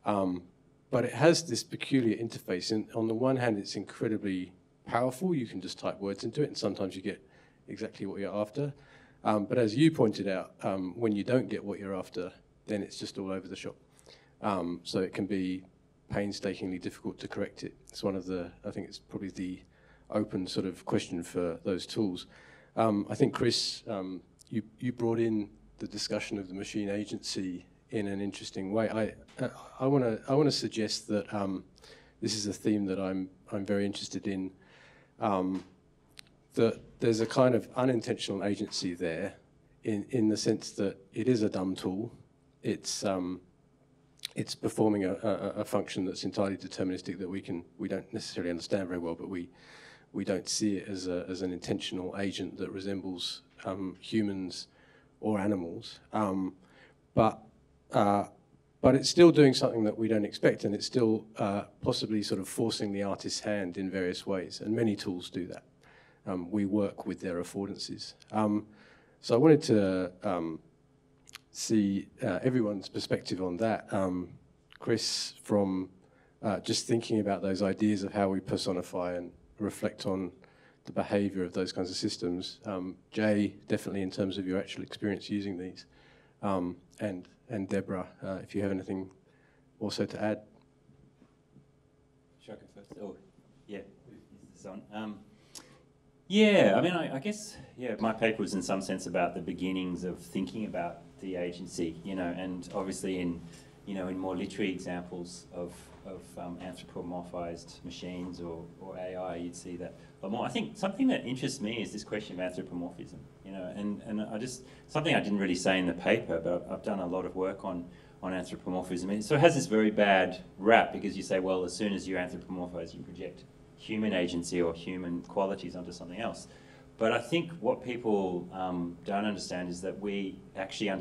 But it has this peculiar interface. And on the one hand, it's incredibly powerful. You can just type words into it, and sometimes you get exactly what you're after. But as you pointed out, when you don't get what you're after, then it's just all over the shop. So it can be painstakingly difficult to correct it. It's one of the, I think it's probably the open sort of question for those tools. I think, Chris, you brought in the discussion of the machine agency in an interesting way. I want to suggest that this is a theme that I'm very interested in. That there's a kind of unintentional agency there, in the sense that it is a dumb tool. It's performing a function that's entirely deterministic that we don't necessarily understand very well, but we don't see it as an intentional agent that resembles humans or animals. But it's still doing something that we don't expect, and it's still possibly sort of forcing the artist's hand in various ways, and many tools do that. We work with their affordances. So I wanted to see everyone's perspective on that. Chris, from just thinking about those ideas of how we personify and reflect on the behaviour of those kinds of systems. Jay, definitely in terms of your actual experience using these. And Deborah, if you have anything also to add. Should I go first? Oh, yeah, is this on? Yeah, I mean, I guess, yeah, my paper was in some sense about the beginnings of thinking about the agency, and obviously in more literary examples of anthropomorphized machines or AI, you'd see that a lot more. I think something that interests me is this question of anthropomorphism, and I just, something I didn't really say in the paper, but I've done a lot of work on anthropomorphism. So it has this very bad rap because you say, well, as soon as you anthropomorphize, you project human agency or human qualities onto something else. But I think what people don't understand is that we actually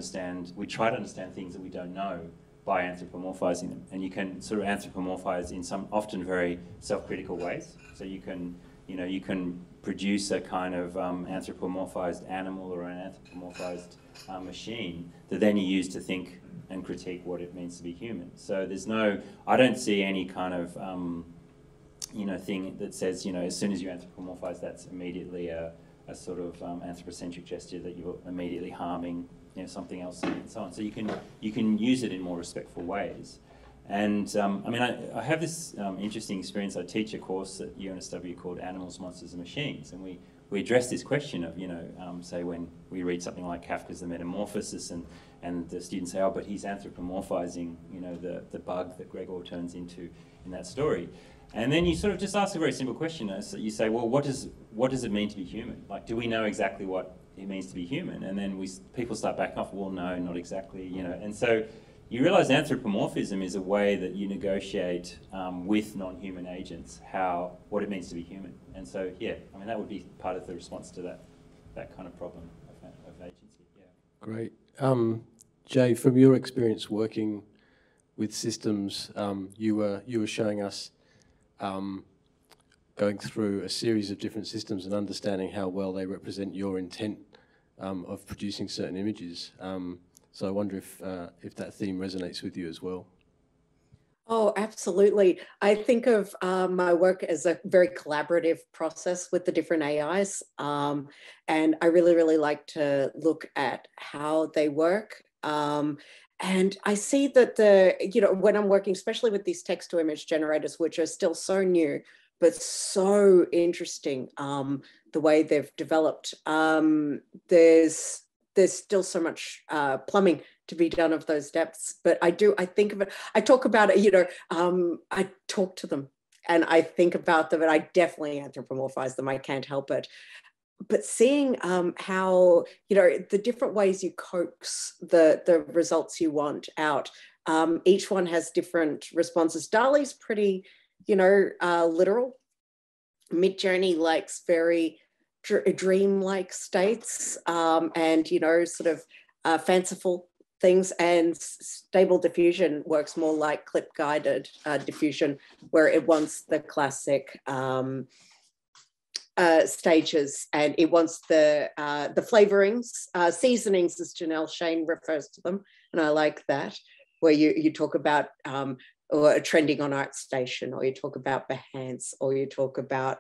we try to understand things that we don't know by anthropomorphizing them. And you can sort of anthropomorphize in some often very self-critical ways. So you can produce a kind of anthropomorphized animal or an anthropomorphized machine that then you use to think and critique what it means to be human. So I don't see any kind of thing that says, as soon as you anthropomorphize, that's immediately a sort of anthropocentric gesture that you're immediately harming something else and so on. So you can use it in more respectful ways. And I mean, I have this interesting experience. I teach a course at UNSW called Animals, Monsters and Machines, and we address this question of, say when we read something like Kafka's The Metamorphosis, and the students say, oh, but he's anthropomorphizing, the bug that Gregor turns into in that story. And then you sort of just ask a very simple question. So you say, well, what does it mean to be human? Like, do we know exactly what it means to be human? And then people start backing off, well, no, not exactly, And so you realize anthropomorphism is a way that you negotiate with non-human agents what it means to be human. And so, yeah, I mean, that would be part of the response to that kind of problem of agency, yeah. Great. Jay, from your experience working with systems, you were showing us going through a series of different systems and understanding how well they represent your intent of producing certain images. So I wonder if that theme resonates with you as well. Oh, absolutely. I think of my work as a very collaborative process with the different AIs. And I really, really like to look at how they work. And I see that when I'm working, especially with these text to image generators, which are still so new, but so interesting, the way they've developed, there's still so much plumbing to be done of those depths. But I think of it, I talk about it, I talk to them and I think about them, and I definitely anthropomorphize them. I can't help it. But seeing how, the different ways you coax the results you want out, each one has different responses. DALL-E's pretty, literal. Midjourney likes very dream-like states and, sort of fanciful things, and stable diffusion works more like clip-guided diffusion, where it wants the classic stages, and it wants the flavorings, seasonings, as Janelle Shane refers to them, and I like that, where you talk about or trending on ArtStation, or you talk about Behance, or you talk about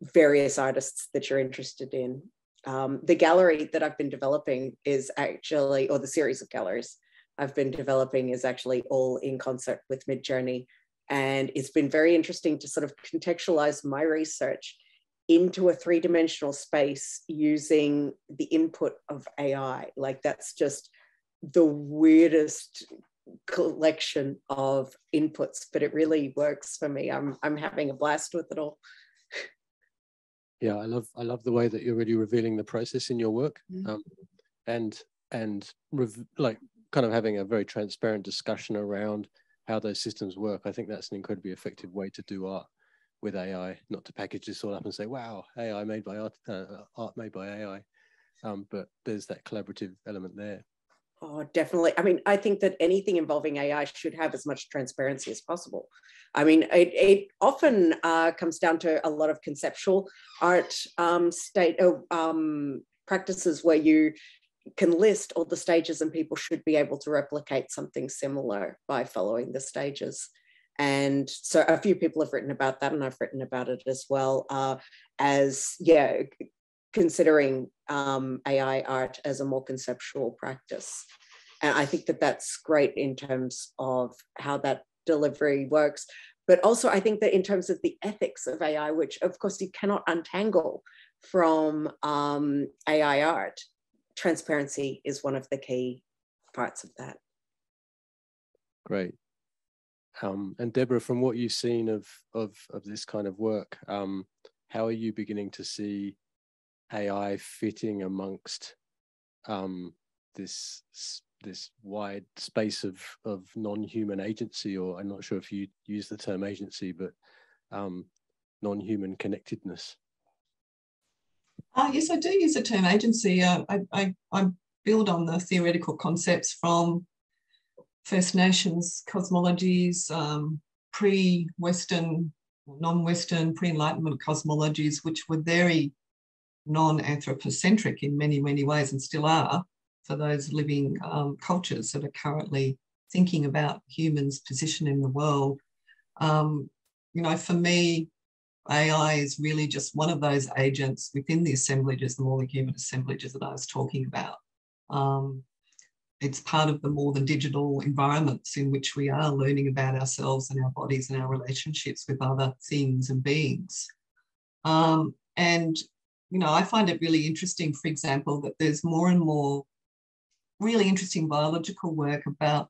various artists that you're interested in. The gallery that I've been developing is actually, or the series of galleries I've been developing is actually all in concert with Midjourney. And it's been very interesting to sort of contextualize my research into a three-dimensional space using the input of AI. Like, that's just the weirdest collection of inputs, but it really works for me. I'm having a blast with it all. Yeah, I love the way that you're really revealing the process in your work, and like kind of having a very transparent discussion around how those systems work. I think that's an incredibly effective way to do art with AI, not to package this all up and say, wow, AI made by art, art made by AI, but there's that collaborative element there. Oh, definitely. I mean, I think that anything involving AI should have as much transparency as possible. I mean, it often comes down to a lot of conceptual art practices where you can list all the stages, and people should be able to replicate something similar by following the stages. And so a few people have written about that, and I've written about it as well, considering AI art as a more conceptual practice. And I think that that's great in terms of how that delivery works. But also I think that in terms of the ethics of AI, which of course you cannot untangle from AI art, transparency is one of the key parts of that. Great. And Deborah, from what you've seen of this kind of work, how are you beginning to see AI fitting amongst this wide space of non-human agency, or I'm not sure if you use the term agency, but non-human connectedness? Yes, I do use the term agency. I build on the theoretical concepts from First Nations cosmologies, pre-Western, non-Western, pre-Enlightenment cosmologies, which were very non-anthropocentric in many, many ways, and still are for those living cultures that are currently thinking about humans' position in the world. You know, for me, AI is really just one of those agents within the assemblages, the more than human assemblages that I was talking about. It's part of the more than digital environments in which we are learning about ourselves and our bodies and our relationships with other things and beings. And, you know, I find it really interesting, for example, that there's more and more really interesting biological work about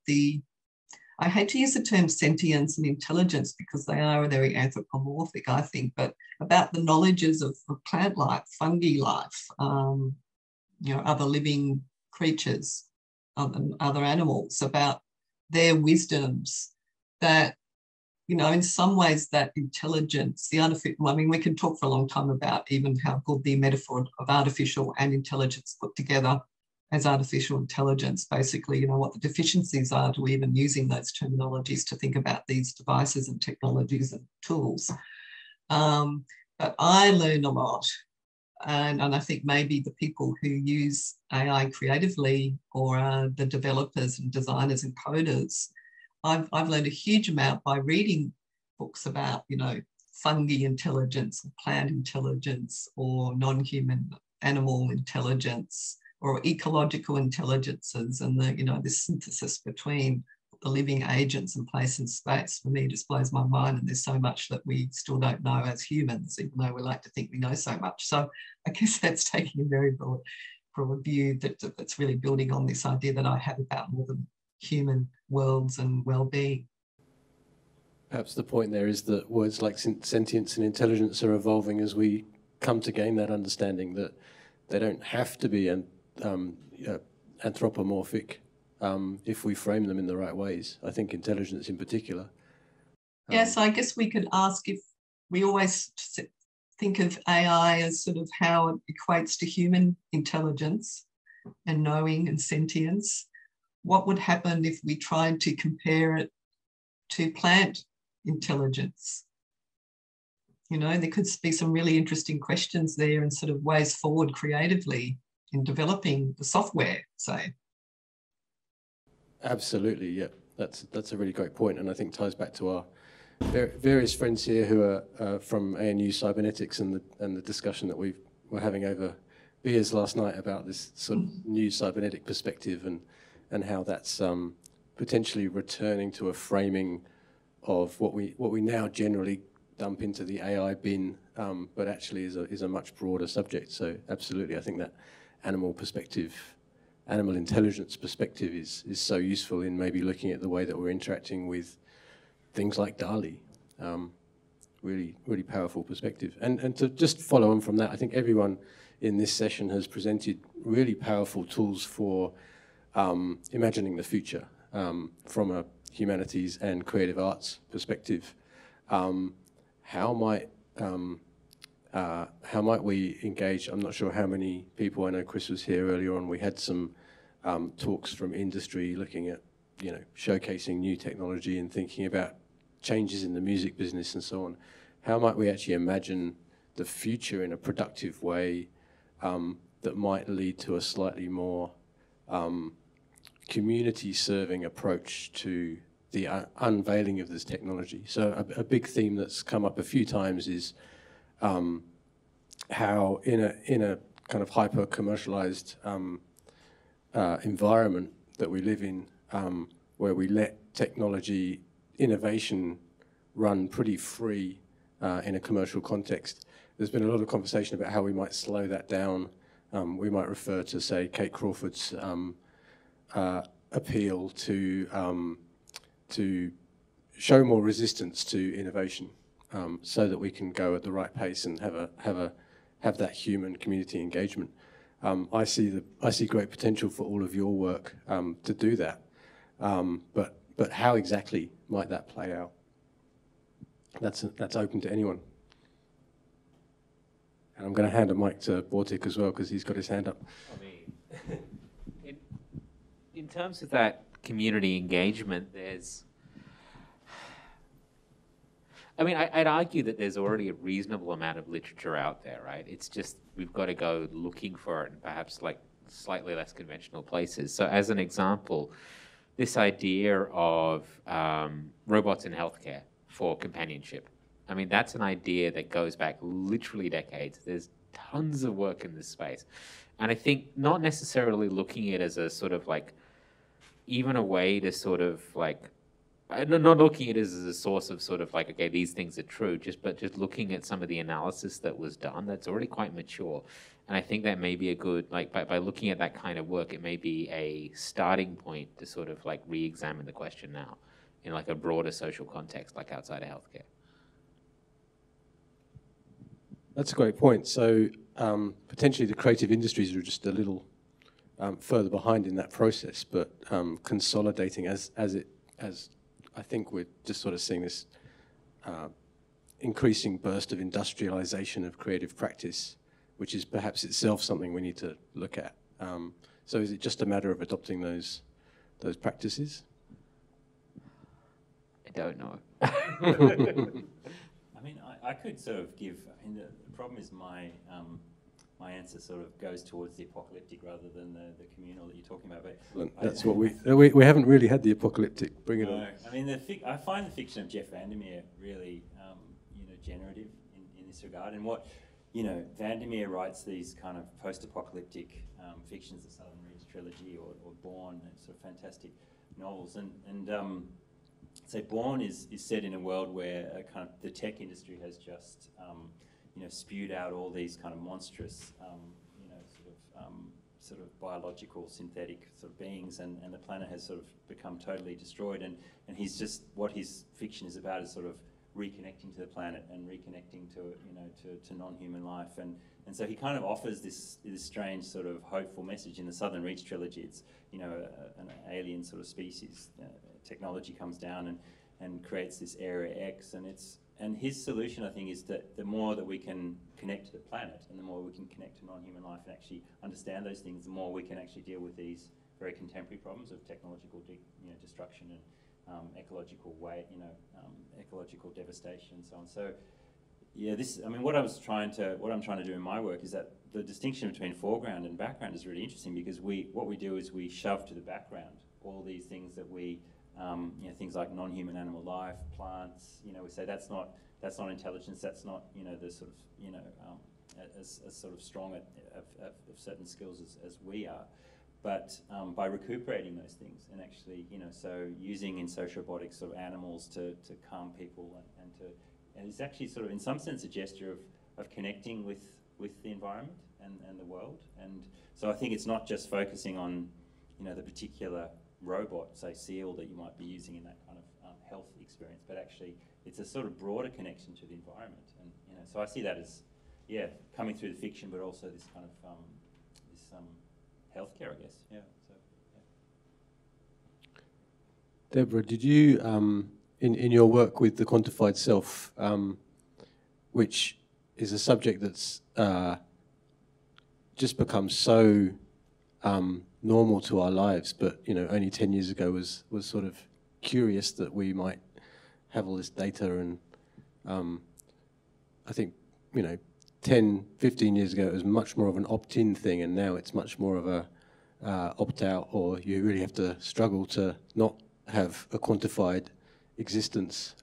I hate to use the term sentience and intelligence because they are very anthropomorphic, I think, but about the knowledges of plant life, fungi life, you know, other living creatures, other animals, about their wisdoms, that, you know, in some ways that intelligence, the artificial, I mean, we can talk for a long time about even how good the metaphor of artificial and intelligence put together as artificial intelligence, basically, you know, what the deficiencies are to even using those terminologies to think about these devices and technologies and tools. But I learn a lot. And I think maybe the people who use AI creatively, or the developers and designers and coders, I've learned a huge amount by reading books about, you know, fungi intelligence, or plant intelligence, or non-human animal intelligence, or ecological intelligences, and the, you know, this synthesis between the living agents and place and space, for me, just blows my mind. And there's so much that we still don't know as humans, even though we like to think we know so much. So I guess that's taking a very broad view that's really building on this idea that I have about more than human worlds and well-being. Perhaps the point there is that words like sentience and intelligence are evolving as we come to gain that understanding that they don't have to be anthropomorphic if we frame them in the right ways. I think intelligence in particular. Yes, I guess we could ask if we always think of AI as sort of how it equates to human intelligence and knowing and sentience. what would happen if we tried to compare it to plant intelligence? You know, there could be some really interesting questions there and sort of ways forward creatively in developing the software, say. Absolutely, yeah. That's a really great point, and I think ties back to our various friends here who are from ANU Cybernetics and the discussion that we were having over beers last night about this sort of new cybernetic perspective and how that's potentially returning to a framing of what we now generally dump into the AI bin, but actually is a much broader subject. So absolutely, I think that animal perspective, animal intelligence perspective is so useful in maybe looking at the way that we're interacting with things like DALI. Really, really powerful perspective. And to just follow on from that, I think everyone in this session has presented really powerful tools for imagining the future from a humanities and creative arts perspective. How might we engage? I'm not sure how many people. I know Chris was here earlier on. We had some talks from industry looking at, showcasing new technology and thinking about changes in the music business and so on. How might we actually imagine the future in a productive way that might lead to a slightly more community-serving approach to the unveiling of this technology? So a big theme that's come up a few times is how in a kind of hyper-commercialized environment that we live in, where we let technology innovation run pretty free in a commercial context. There's been a lot of conversation about how we might slow that down. We might refer to, say, Kate Crawford's appeal to show more resistance to innovation, so that we can go at the right pace and have that human community engagement. I see great potential for all of your work to do that, but how exactly might that play out? That's open to anyone. And I'm going to hand a mic to Bortik as well, because he's got his hand up. I mean, in terms of that community engagement, I'd argue that there's already a reasonable amount of literature out there, right? It's just we've got to go looking for it in perhaps like slightly less conventional places. So as an example, this idea of robots in healthcare for companionship. I mean, that's an idea that goes back literally decades. There's tons of work in this space. And I think not necessarily looking at it as a sort of like, even a way to sort of like, not looking at it as a source of sort of like, okay, these things are true, but just looking at some of the analysis that was done, that's already quite mature. And I think that may be a good, like by looking at that kind of work, it may be a starting point to sort of like re-examine the question now in like a broader social context, like outside of healthcare. That's a great point. So potentially the creative industries are just a little further behind in that process, but consolidating as I think we're just sort of seeing this increasing burst of industrialization of creative practice, which is perhaps itself something we need to look at. So is it just a matter of adopting those practices? I don't know. I mean, I could sort of give. I mean, the problem is my answer sort of goes towards the apocalyptic rather than the communal that you're talking about. But that's what we haven't really had the apocalyptic. Bring it on. I mean, I find the fiction of Jeff Vandermeer really, generative in this regard. And what Vandermeer writes these kind of post-apocalyptic fictions, the Southern Reach trilogy or Born, sort of fantastic novels, and so Born is set in a world where kind of the tech industry has just spewed out all these kind of monstrous sort of biological synthetic sort of beings, and the planet has sort of become totally destroyed, and he's just, what his fiction is about is sort of reconnecting to the planet and reconnecting to non-human life, and so he kind of offers this strange sort of hopeful message in the Southern Reach trilogy. It's an alien sort of species technology comes down and creates this Area X, and his solution, I think, is that the more that we can connect to the planet and the more we can connect to non-human life and actually understand those things, the more we can actually deal with these very contemporary problems of technological destruction and ecological ecological devastation and so on. So yeah, what I'm trying to do in my work is that the distinction between foreground and background is really interesting, because what we do is we shove to the background all these things that we, things like non-human animal life, plants, we say that's not intelligence, that's not, the sort of, as sort of strong of certain skills as we are. But by recuperating those things and actually, so using in sociobotics sort of animals to calm people and it's actually sort of in some sense a gesture of connecting with the environment and the world. And so I think it's not just focusing on, the particular robot, say seal, that you might be using in that kind of health experience, but actually it's a sort of broader connection to the environment. And so I see that as, coming through the fiction, but also this kind of healthcare, I guess. Yeah. So, Deborah, did you, in your work with the quantified self, which is a subject that's just become so normal to our lives, but only 10 years ago was sort of curious that we might have all this data, and I think 10, 15 years ago it was much more of an opt-in thing, and now it's much more of a opt-out, or you really have to struggle to not have a quantified existence.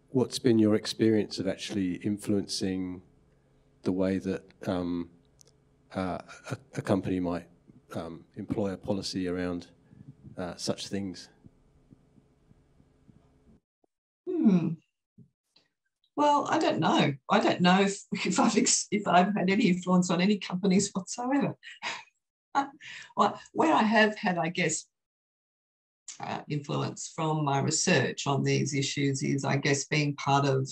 What's been your experience of actually influencing the way that a company might employ a policy around such things? Well, I don't know. I don't know if I've had any influence on any companies whatsoever. Well, where I have had, I guess, influence from my research on these issues is, I guess, being part of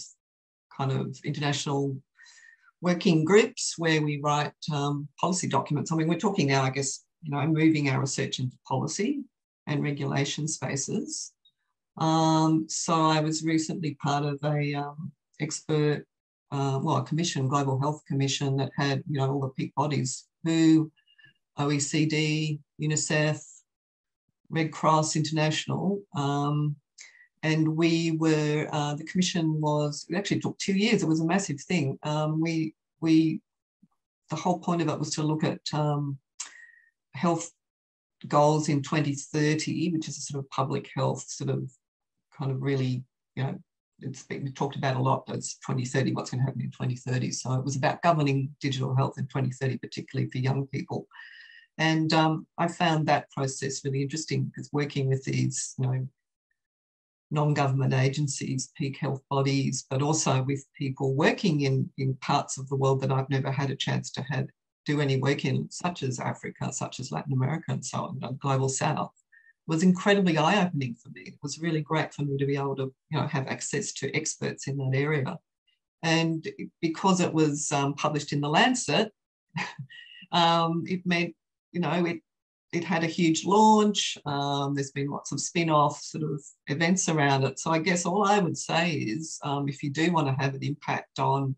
kind of international working groups where we write policy documents. I mean, we're talking now, I guess, moving our research into policy and regulation spaces. So I was recently part of a a commission, Global Health Commission, that had, all the peak bodies, WHO, OECD, UNICEF, Red Cross International. And we were, the commission it actually took 2 years. It was a massive thing. The whole point of it was to look at health goals in 2030, which is a sort of public health sort of kind of really, it's been talked about a lot, but it's 2030, what's going to happen in 2030. So it was about governing digital health in 2030, particularly for young people. And I found that process really interesting, because working with these, non-government agencies, peak health bodies, but also with people working in parts of the world that I've never had a chance to do any work in, such as Africa, such as Latin America and so on, Global South, was incredibly eye-opening for me. It was really great for me to be able to, have access to experts in that area. And because it was published in The Lancet, it meant, it had a huge launch. There's been lots of spin-off sort of events around it. So I guess all I would say is, if you do want to have an impact on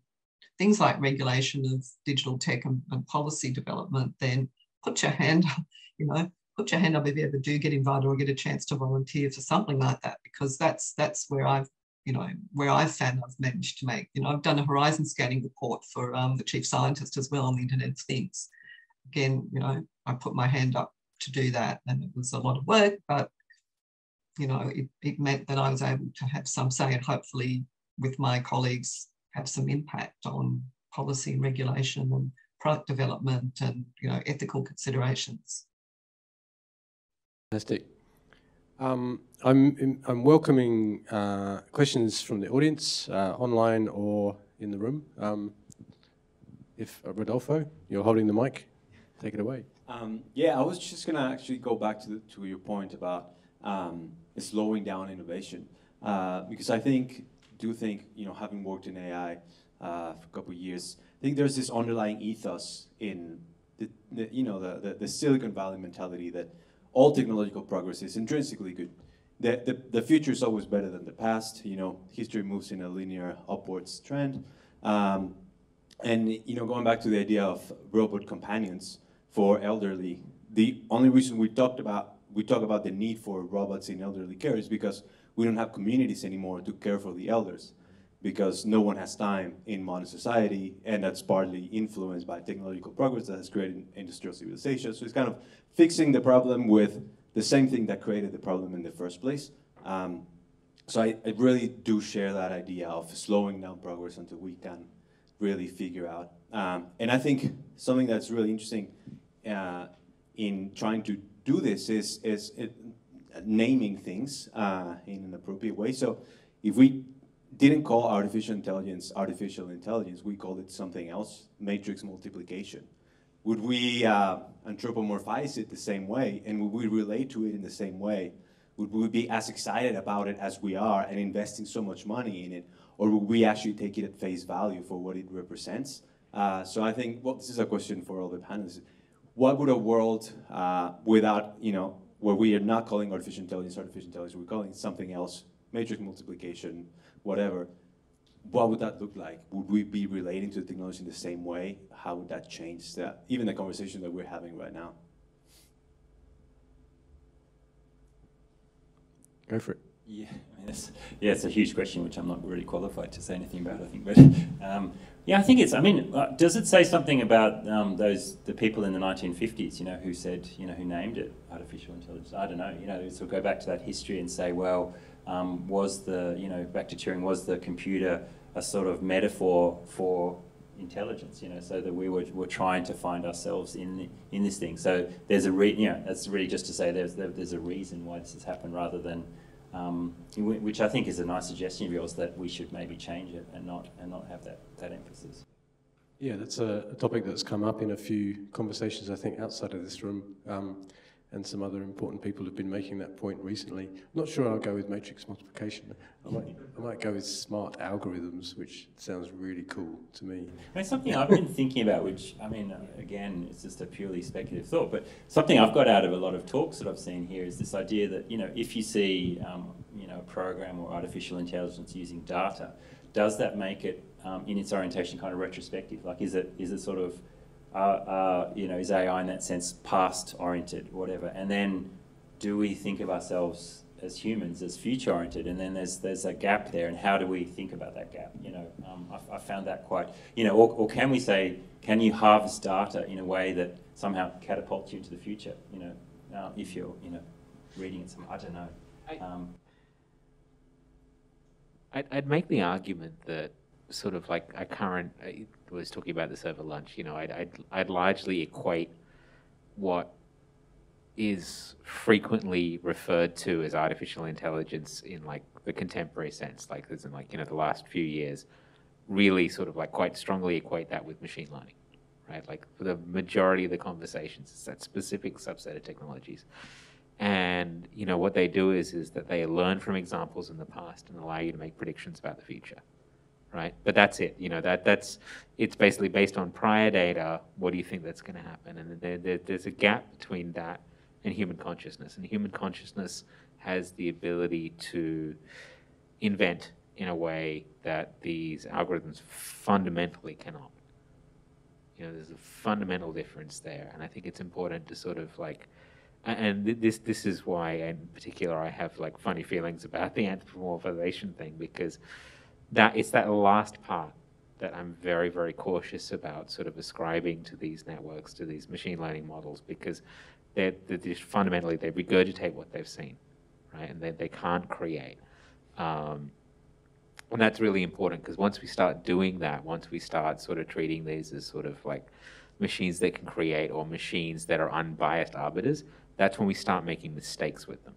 things like regulation of digital tech and policy development, then put your hand up, put your hand up if you ever do get invited or get a chance to volunteer for something like that, because that's where I've found I've managed to make, I've done a horizon scanning report for the chief scientist as well on the Internet of Things. Again, I put my hand up to do that, and it was a lot of work, but it meant that I was able to have some say, and hopefully with my colleagues have some impact on policy and regulation and product development and ethical considerations. Fantastic. I'm welcoming questions from the audience, online or in the room. If Rodolfo, you're holding the mic, take it away. Yeah, I was just going to actually go back to your point about slowing down innovation, because I do think, having worked in AI for a couple of years, I think there's this underlying ethos in the Silicon Valley mentality that all technological progress is intrinsically good. The future is always better than the past. History moves in a linear upwards trend. And going back to the idea of robot companions for elderly, the only reason we talk about the need for robots in elderly care is because we don't have communities anymore to care for the elders, because no one has time in modern society, and that's partly influenced by technological progress that has created industrial civilization. So it's kind of fixing the problem with the same thing that created the problem in the first place. So I really do share that idea of slowing down progress until we can really figure out. And I think something that's really interesting in trying to do this is naming things in an appropriate way. So if we didn't call artificial intelligence, we called it something else, matrix multiplication. Would we anthropomorphize it the same way, and would we relate to it in the same way? Would we be as excited about it as we are and investing so much money in it, or would we actually take it at face value for what it represents? So I think, well, this is a question for all the panelists. What would a world without, where we are not calling artificial intelligence, we're calling it something else, matrix multiplication, whatever, what would that look like? Would we be relating to the technology in the same way? How would that change even the conversation that we're having right now? Go for it. Yeah, I mean, it's a huge question, which I'm not really qualified to say anything about, I think. But yeah, I think does it say something about the people in the 1950s, who said, who named it artificial intelligence? I don't know, so go back to that history and say, well, was back to Turing, was the computer a sort of metaphor for intelligence, so that we were trying to find ourselves in this thing. So there's that's really just to say there's a reason why this has happened, rather than which I think is a nice suggestion of yours, that we should maybe change it and not have that emphasis. Yeah, that's a topic that's come up in a few conversations, I think, outside of this room, and some other important people have been making that point recently. I'm not sure I'll go with matrix multiplication. I might go with smart algorithms, which sounds really cool to me. I mean, something I've been thinking about, which, again, it's just a purely speculative thought, but something I've got out of a lot of talks that I've seen here is this idea that, if you see, a program or artificial intelligence using data, does that make it, in its orientation, kind of retrospective? Like, is it sort of, is AI in that sense past-oriented, whatever? And then do we think of ourselves as humans as future-oriented? And then there's a gap there, and how do we think about that gap? I found that quite, or can we say, can you harvest data in a way that somehow catapults you into the future? If you're, reading it, I don't know. I'd make the argument that sort of like I was talking about this over lunch, I'd largely equate what is frequently referred to as artificial intelligence in like the contemporary sense, like as in like, the last few years, really sort of like quite strongly equate that with machine learning, right? Like for the majority of the conversations, it's that specific subset of technologies. And, what they do is that they learn from examples in the past and allow you to make predictions about the future. Right, but that's it. It's basically based on prior data. What do you think that's going to happen? And there's a gap between that and human consciousness. And human consciousness has the ability to invent in a way that these algorithms fundamentally cannot. There's a fundamental difference there, and I think it's important to sort of like. And this is why, in particular, I have like funny feelings about the anthropomorphization thing, because it's that last part that I'm very, very cautious about sort of ascribing to these networks, to these machine learning models, because they're just fundamentally, they regurgitate what they've seen, right? And they can't create. And that's really important, because once we start doing that, once we start sort of treating these as sort of like machines that can create, or machines that are unbiased arbiters, that's when we start making mistakes with them.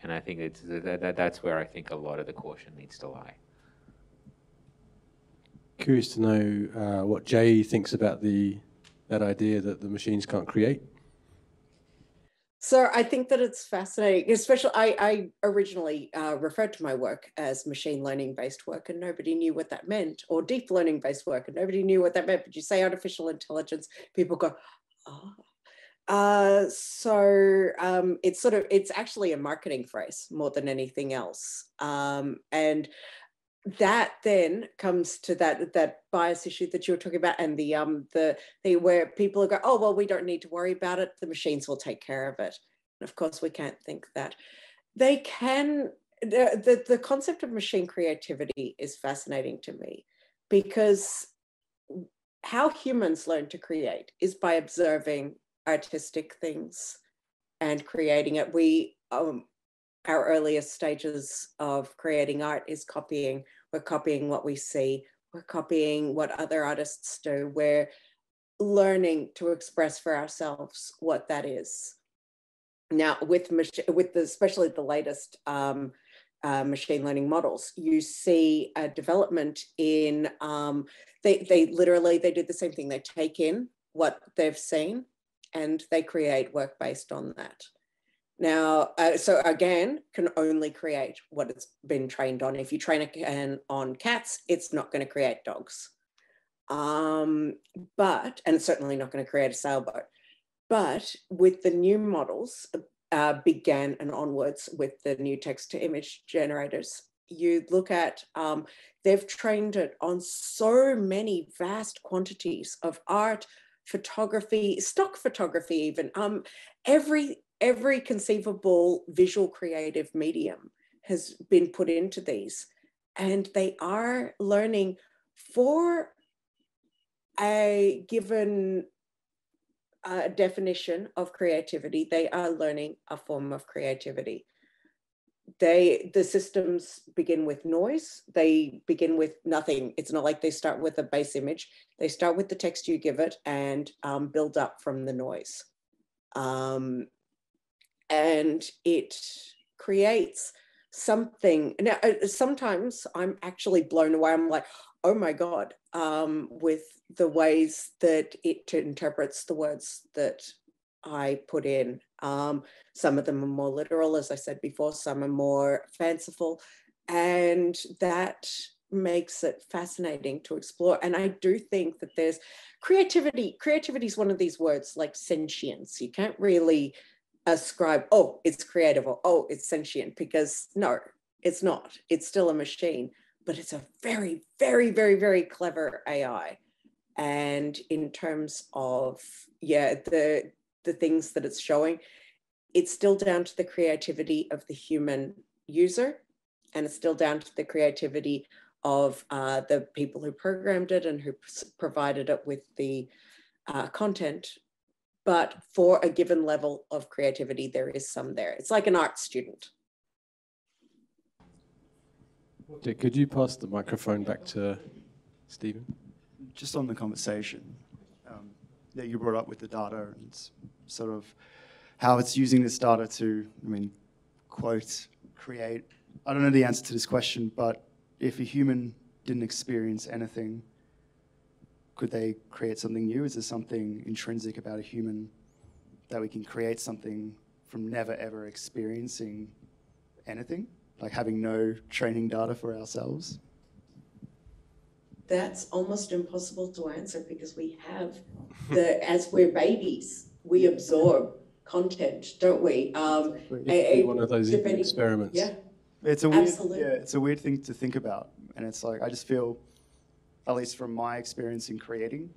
And I think that's where I think a lot of the caution needs to lie. Curious to know what Jay thinks about that idea that the machines can't create. So I think that it's fascinating, especially I originally referred to my work as machine learning based work, and nobody knew what that meant, or deep learning based work, and nobody knew what that meant. But you say artificial intelligence, people go, oh. It's actually a marketing phrase more than anything else. And that then comes to that bias issue that you were talking about, and the where people go, oh well, we don't need to worry about it. The machines will take care of it. And of course, we can't think that. They can. The concept of machine creativity is fascinating to me, because how humans learn to create is by observing artistic things and creating it. Our earliest stages of creating art is copying. We're copying what we see. We're copying what other artists do. We're learning to express for ourselves what that is. Now, especially the latest machine learning models, you see a development in, they do the same thing. They take in what they've seen and they create work based on that. Now, so again, can only create what it's been trained on. If you train it on cats, it's not going to create dogs. And it's certainly not going to create a sailboat. But with the new models, began and onwards with the new text to image generators, you look at, they've trained it on so many vast quantities of art, photography, stock photography even, every conceivable visual creative medium has been put into these, and they are learning for a given definition of creativity. They are learning a form of creativity. The systems begin with noise. They begin with nothing. It's not like they start with a base image. They start with the text you give it and build up from the noise. And it creates something. Now, sometimes I'm actually blown away. I'm like, oh my God, with the ways that it interprets the words that I put in. Some of them are more literal, as I said before, some are more fanciful, and that makes it fascinating to explore. And I do think that there's creativity. Creativity is one of these words like sentience. You can't really ascribe, oh, it's creative, or oh, it's sentient, because no, it's not. It's still a machine, but it's a very, very, very, very clever AI. And in terms of, yeah, the things that it's showing, it's still down to the creativity of the human user, and it's still down to the creativity of the people who programmed it and who provided it with the content. But for a given level of creativity, there is some there. It's like an art student. Okay, could you pass the microphone back to Stephen? Just on the conversation that you brought up with the data and sort of how it's using this data to, quote, create. I don't know the answer to this question, but if a human didn't experience anything, could they create something new? Is there something intrinsic about a human that we can create something from never ever experiencing anything, like having no training data for ourselves? That's almost impossible to answer, because we have as we're babies, we absorb content, don't we? One of those experiments. Yeah, it's a weird, absolutely. yeah, it's a weird thing to think about, and it's like I just feel, at least from my experience in creating,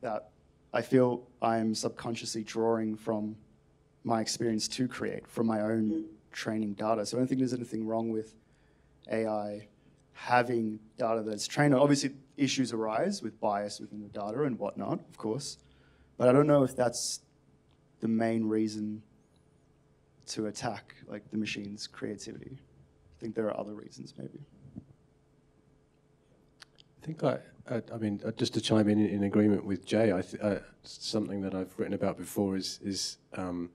that I feel I'm subconsciously drawing from my experience to create from my own training data. So I don't think there's anything wrong with AI having data that's trained on. Obviously, issues arise with bias within the data and whatnot, of course, but I don't know if that's the main reason to attack like the machine's creativity. I think there are other reasons, maybe. I think just to chime in agreement with Jay, something that I've written about before is and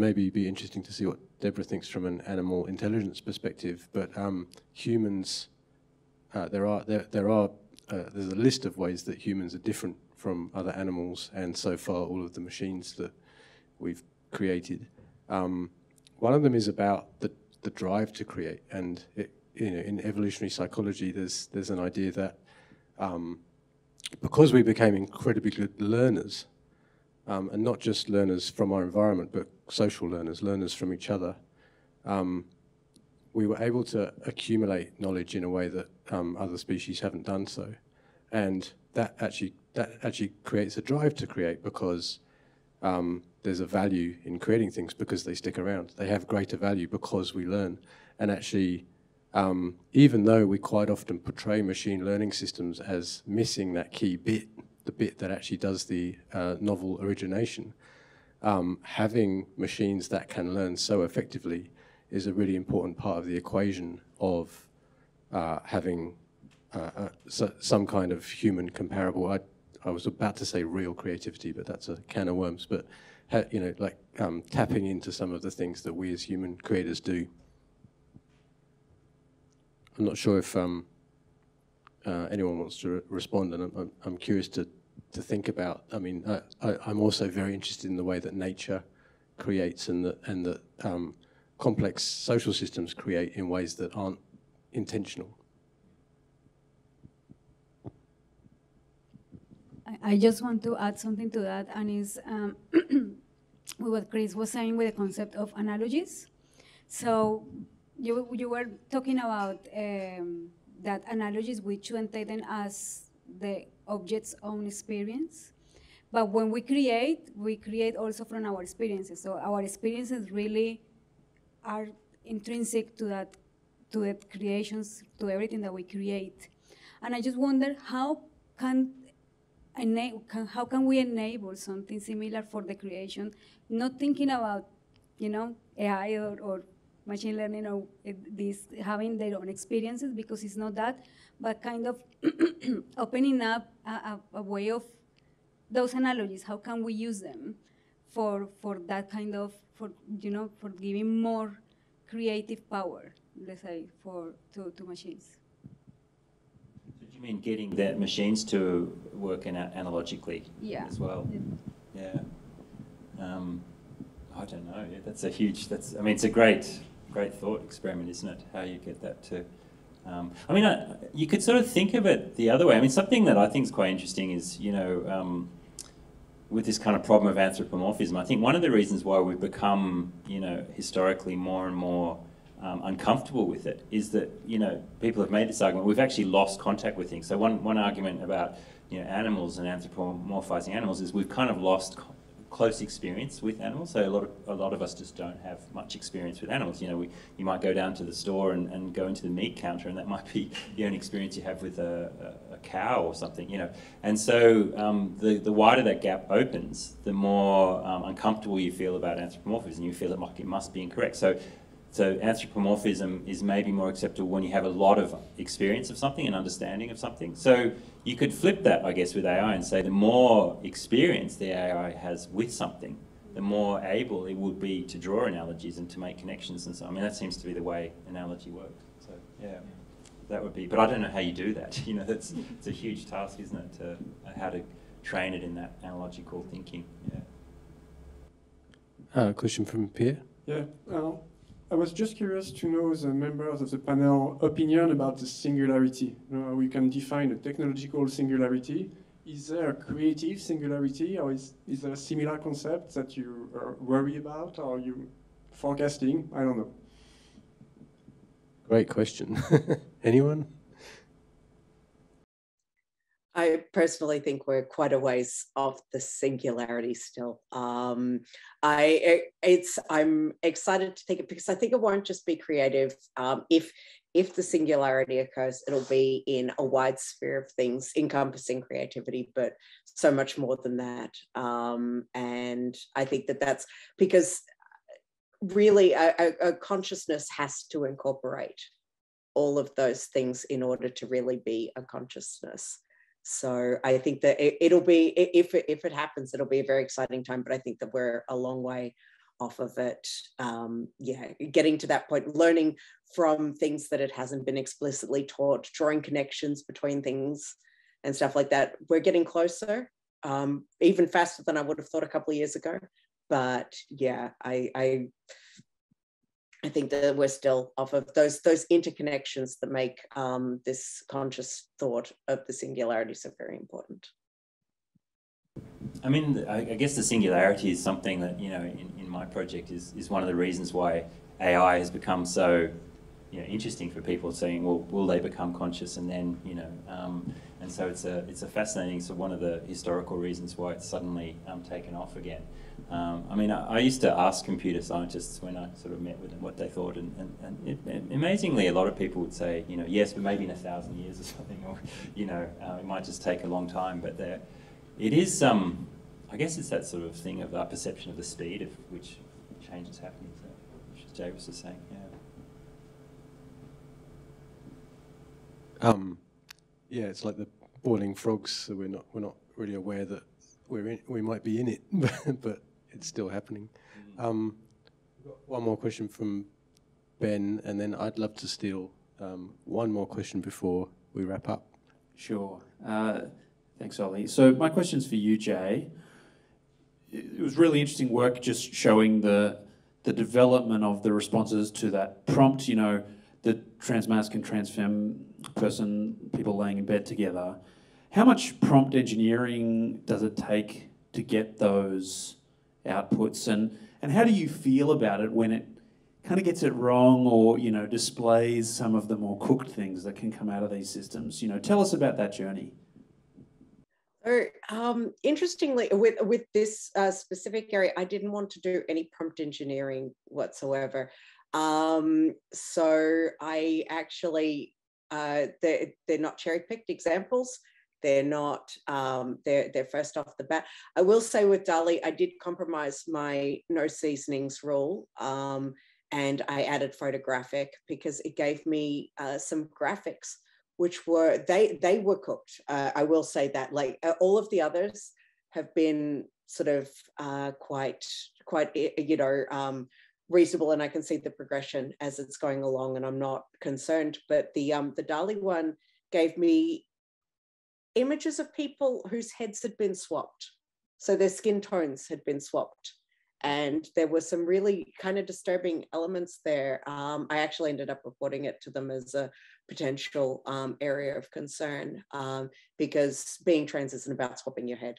maybe be interesting to see what Deborah thinks from an animal intelligence perspective. But humans, there's a list of ways that humans are different from other animals, and so far all of the machines that we've created. One of them is about the drive to create, and in evolutionary psychology, there's an idea that because we became incredibly good learners, and not just learners from our environment, but social learners from each other, we were able to accumulate knowledge in a way that other species haven't done so. And that actually creates a drive to create, because there's a value in creating things because they stick around. They have greater value because we learn. And actually, even though we quite often portray machine learning systems as missing that key bit, the bit that actually does the novel origination, having machines that can learn so effectively is a really important part of the equation of having some kind of human comparable. I was about to say real creativity, but that's a can of worms. But you know, like tapping into some of the things that we as human creators do. I'm not sure if anyone wants to respond, and I'm curious to think about. I mean, I'm also very interested in the way that nature creates and that complex social systems create in ways that aren't intentional. I just want to add something to that, and is what Chris was saying with the concept of analogies. So you were talking about that analogies, we shouldn't take them as the object's own experience. But when we create also from our experiences. So our experiences really are intrinsic to the creations, to everything that we create. And I just wonder how can we enable something similar for the creation, not thinking about, you know, AI or machine learning or this having their own experiences, because it's not that, but kind of opening up a way of those analogies. How can we use them for that kind of, for giving more creative power, let's say, to machines? So do you mean getting the machines to work analogically as well? Yeah. I don't know. Yeah, that's a huge. I mean, it's a great thought experiment, isn't it? How you get that to. I mean, you could sort of think of it the other way. I mean, something that I think is quite interesting is, you know, with this kind of problem of anthropomorphism, I think one of the reasons why we've become, you know, historically more and more uncomfortable with it is that, you know, people have made this argument, we've actually lost contact with things. So one argument about, you know, animals and anthropomorphizing animals is we've kind of lost close experience with animals. So a lot of us just don't have much experience with animals. You know, you might go down to the store and go into the meat counter, and that might be the only experience you have with a cow or something, you know. And so the wider that gap opens, the more uncomfortable you feel about anthropomorphism. You feel it must be incorrect. So anthropomorphism is maybe more acceptable when you have a lot of experience of something and understanding of something. So you could flip that, I guess, with AI and say the more experience the AI has with something, the more able it would be to draw analogies and to make connections and so on. I mean, that seems to be the way analogy works. So yeah, that would be, but I don't know how you do that. You know, it's a huge task, isn't it, to how to train it in that analogical thinking. Yeah. Question from Pierre? Yeah. I was just curious to know the members of the panel opinion about the singularity. You know, we can define a technological singularity. Is there a creative singularity, or is there a similar concept that you worry about, or are you forecasting? I don't know. Great question. Anyone? I personally think we're quite a ways off the singularity still. I'm excited to think it, because I think it won't just be creative. If the singularity occurs, it'll be in a wide sphere of things, encompassing creativity, but so much more than that. And I think that's because really a consciousness has to incorporate all of those things in order to really be a consciousness. So I think that it'll be, if it happens, it'll be a very exciting time, but I think that we're a long way off of it. Yeah, getting to that point, learning from things that it hasn't been explicitly taught, drawing connections between things and stuff like that. We're getting closer, even faster than I would have thought a couple of years ago. But yeah, I think that we're still off of those interconnections that make this conscious thought of the singularity so very important. I mean, I guess the singularity is something that, you know, in my project is one of the reasons why AI has become so, interesting for people, saying, well, will they become conscious, and then and so it's a fascinating. So one of the historical reasons why it's suddenly taken off again. I mean, I used to ask computer scientists when I sort of met with them what they thought, and amazingly, a lot of people would say, yes, but maybe in 1,000 years or something, or it might just take a long time. But it is, I guess, it's that sort of thing of our perception of the speed of which change is happening. So, which Jay was just saying, yeah, it's like the boiling frogs. So we're not really aware that we might be in it, but it's still happening. One more question from Ben, and then I'd love to steal one more question before we wrap up. Sure. Thanks, Ollie. So my question's for you, Jay. It was really interesting work just showing the development of the responses to that prompt, the transmasc and transfem people laying in bed together. How much prompt engineering does it take to get those outputs, and how do you feel about it when it kind of gets it wrong, or displays some of the more cooked things that can come out of these systems? Tell us about that journey. Interestingly, with this specific area, I didn't want to do any prompt engineering whatsoever. So I actually, they're not cherry-picked examples. They're not, they're first off the bat. I will say with DALL-E, I did compromise my no seasonings rule, and I added photographic because it gave me some graphics, which were, they were cooked. I will say that, like all of the others have been sort of quite reasonable, and I can see the progression as it's going along, and I'm not concerned. But the DALL-E one gave me images of people whose heads had been swapped. So their skin tones had been swapped. And there were some really kind of disturbing elements there. I actually ended up reporting it to them as a potential area of concern, because being trans isn't about swapping your head.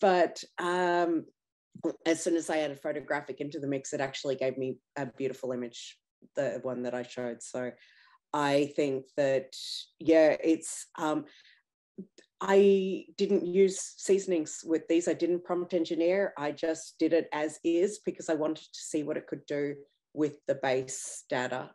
But as soon as I added photographic into the mix, it actually gave me a beautiful image, the one that I showed. So I think that, yeah, it's, I didn't use seasonings with these. I didn't prompt engineer. I just did it as is because I wanted to see what it could do with the base data.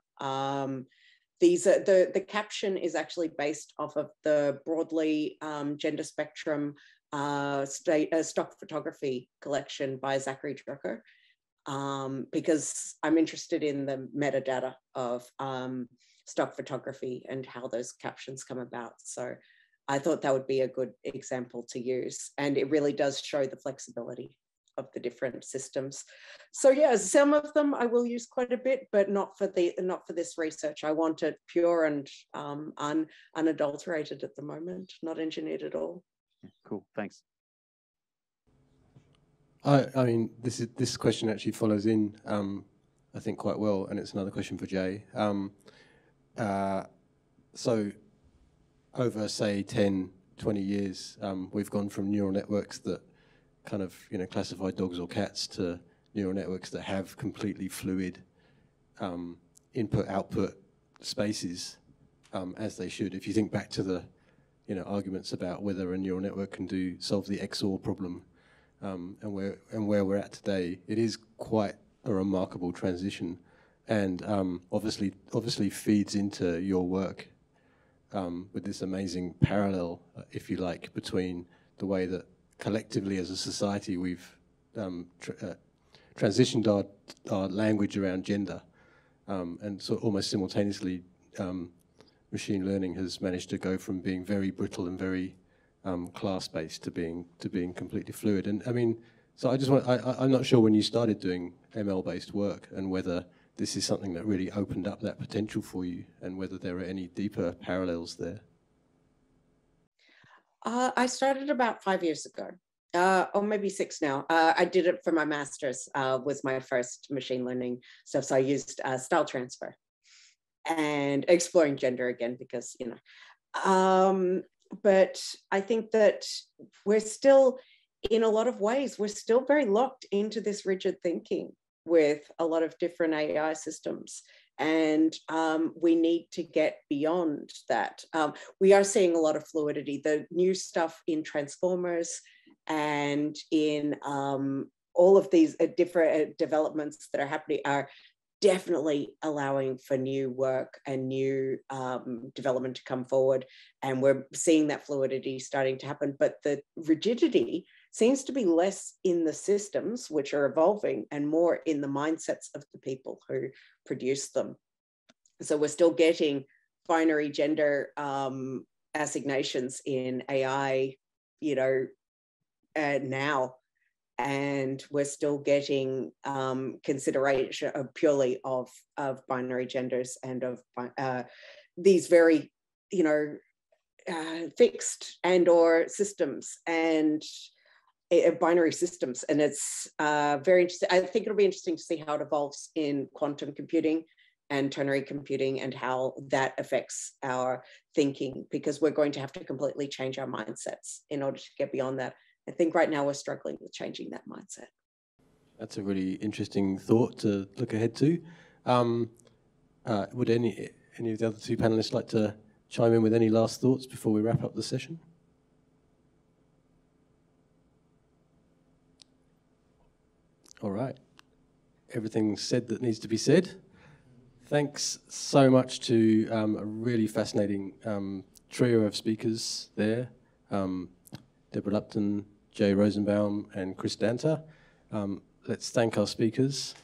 These are, the caption is actually based off of the broadly gender spectrum stock photography collection by Zachary Drucker, because I'm interested in the metadata of stock photography and how those captions come about. So I thought that would be a good example to use. And it really does show the flexibility of the different systems. So yeah, some of them I will use quite a bit, but not for this research. I want it pure and unadulterated at the moment, not engineered at all. Cool, thanks. I mean, this question actually follows in, I think, quite well, and it's another question for Jay. So over, say, 10, 20 years, we've gone from neural networks that kind of, classify dogs or cats to neural networks that have completely fluid input-output spaces, as they should. If you think back to the, arguments about whether a neural network can solve the XOR problem, and where we're at today, it is quite a remarkable transition, and obviously feeds into your work with this amazing parallel, if you like, between the way that collectively as a society we've transitioned our language around gender, and so almost simultaneously machine learning has managed to go from being very brittle and very class-based to being completely fluid. And I mean, so I'm not sure when you started doing ML-based work and whether this is something that really opened up that potential for you, and whether there are any deeper parallels there. I started about 5 years ago, or maybe 6 now. I did it for my master's, was my first machine learning stuff. So I used style transfer and exploring gender again, because, but I think that we're still, in a lot of ways, we're still very locked into this rigid thinking with a lot of different AI systems. And we need to get beyond that. We are seeing a lot of fluidity. The new stuff in transformers and in all of these different developments that are happening are definitely allowing for new work and new development to come forward. And we're seeing that fluidity starting to happen. But the rigidity seems to be less in the systems which are evolving and more in the mindsets of the people who produce them. So we're still getting binary gender assignations in AI, you know, now. And we're still getting consideration purely of binary genders and of these very, you know, fixed and or systems and binary systems. And it's very interesting. I think it'll be interesting to see how it evolves in quantum computing and ternary computing and how that affects our thinking, because we're going to have to completely change our mindsets in order to get beyond that. I think right now we're struggling with changing that mindset. That's a really interesting thought to look ahead to. Would any of the other two panelists like to chime in with any last thoughts before we wrap up the session? All right. Everything's said that needs to be said. Thanks so much to a really fascinating trio of speakers there. Deborah Lupton, Jay Rosenbaum, and Chris Danta. Let's thank our speakers.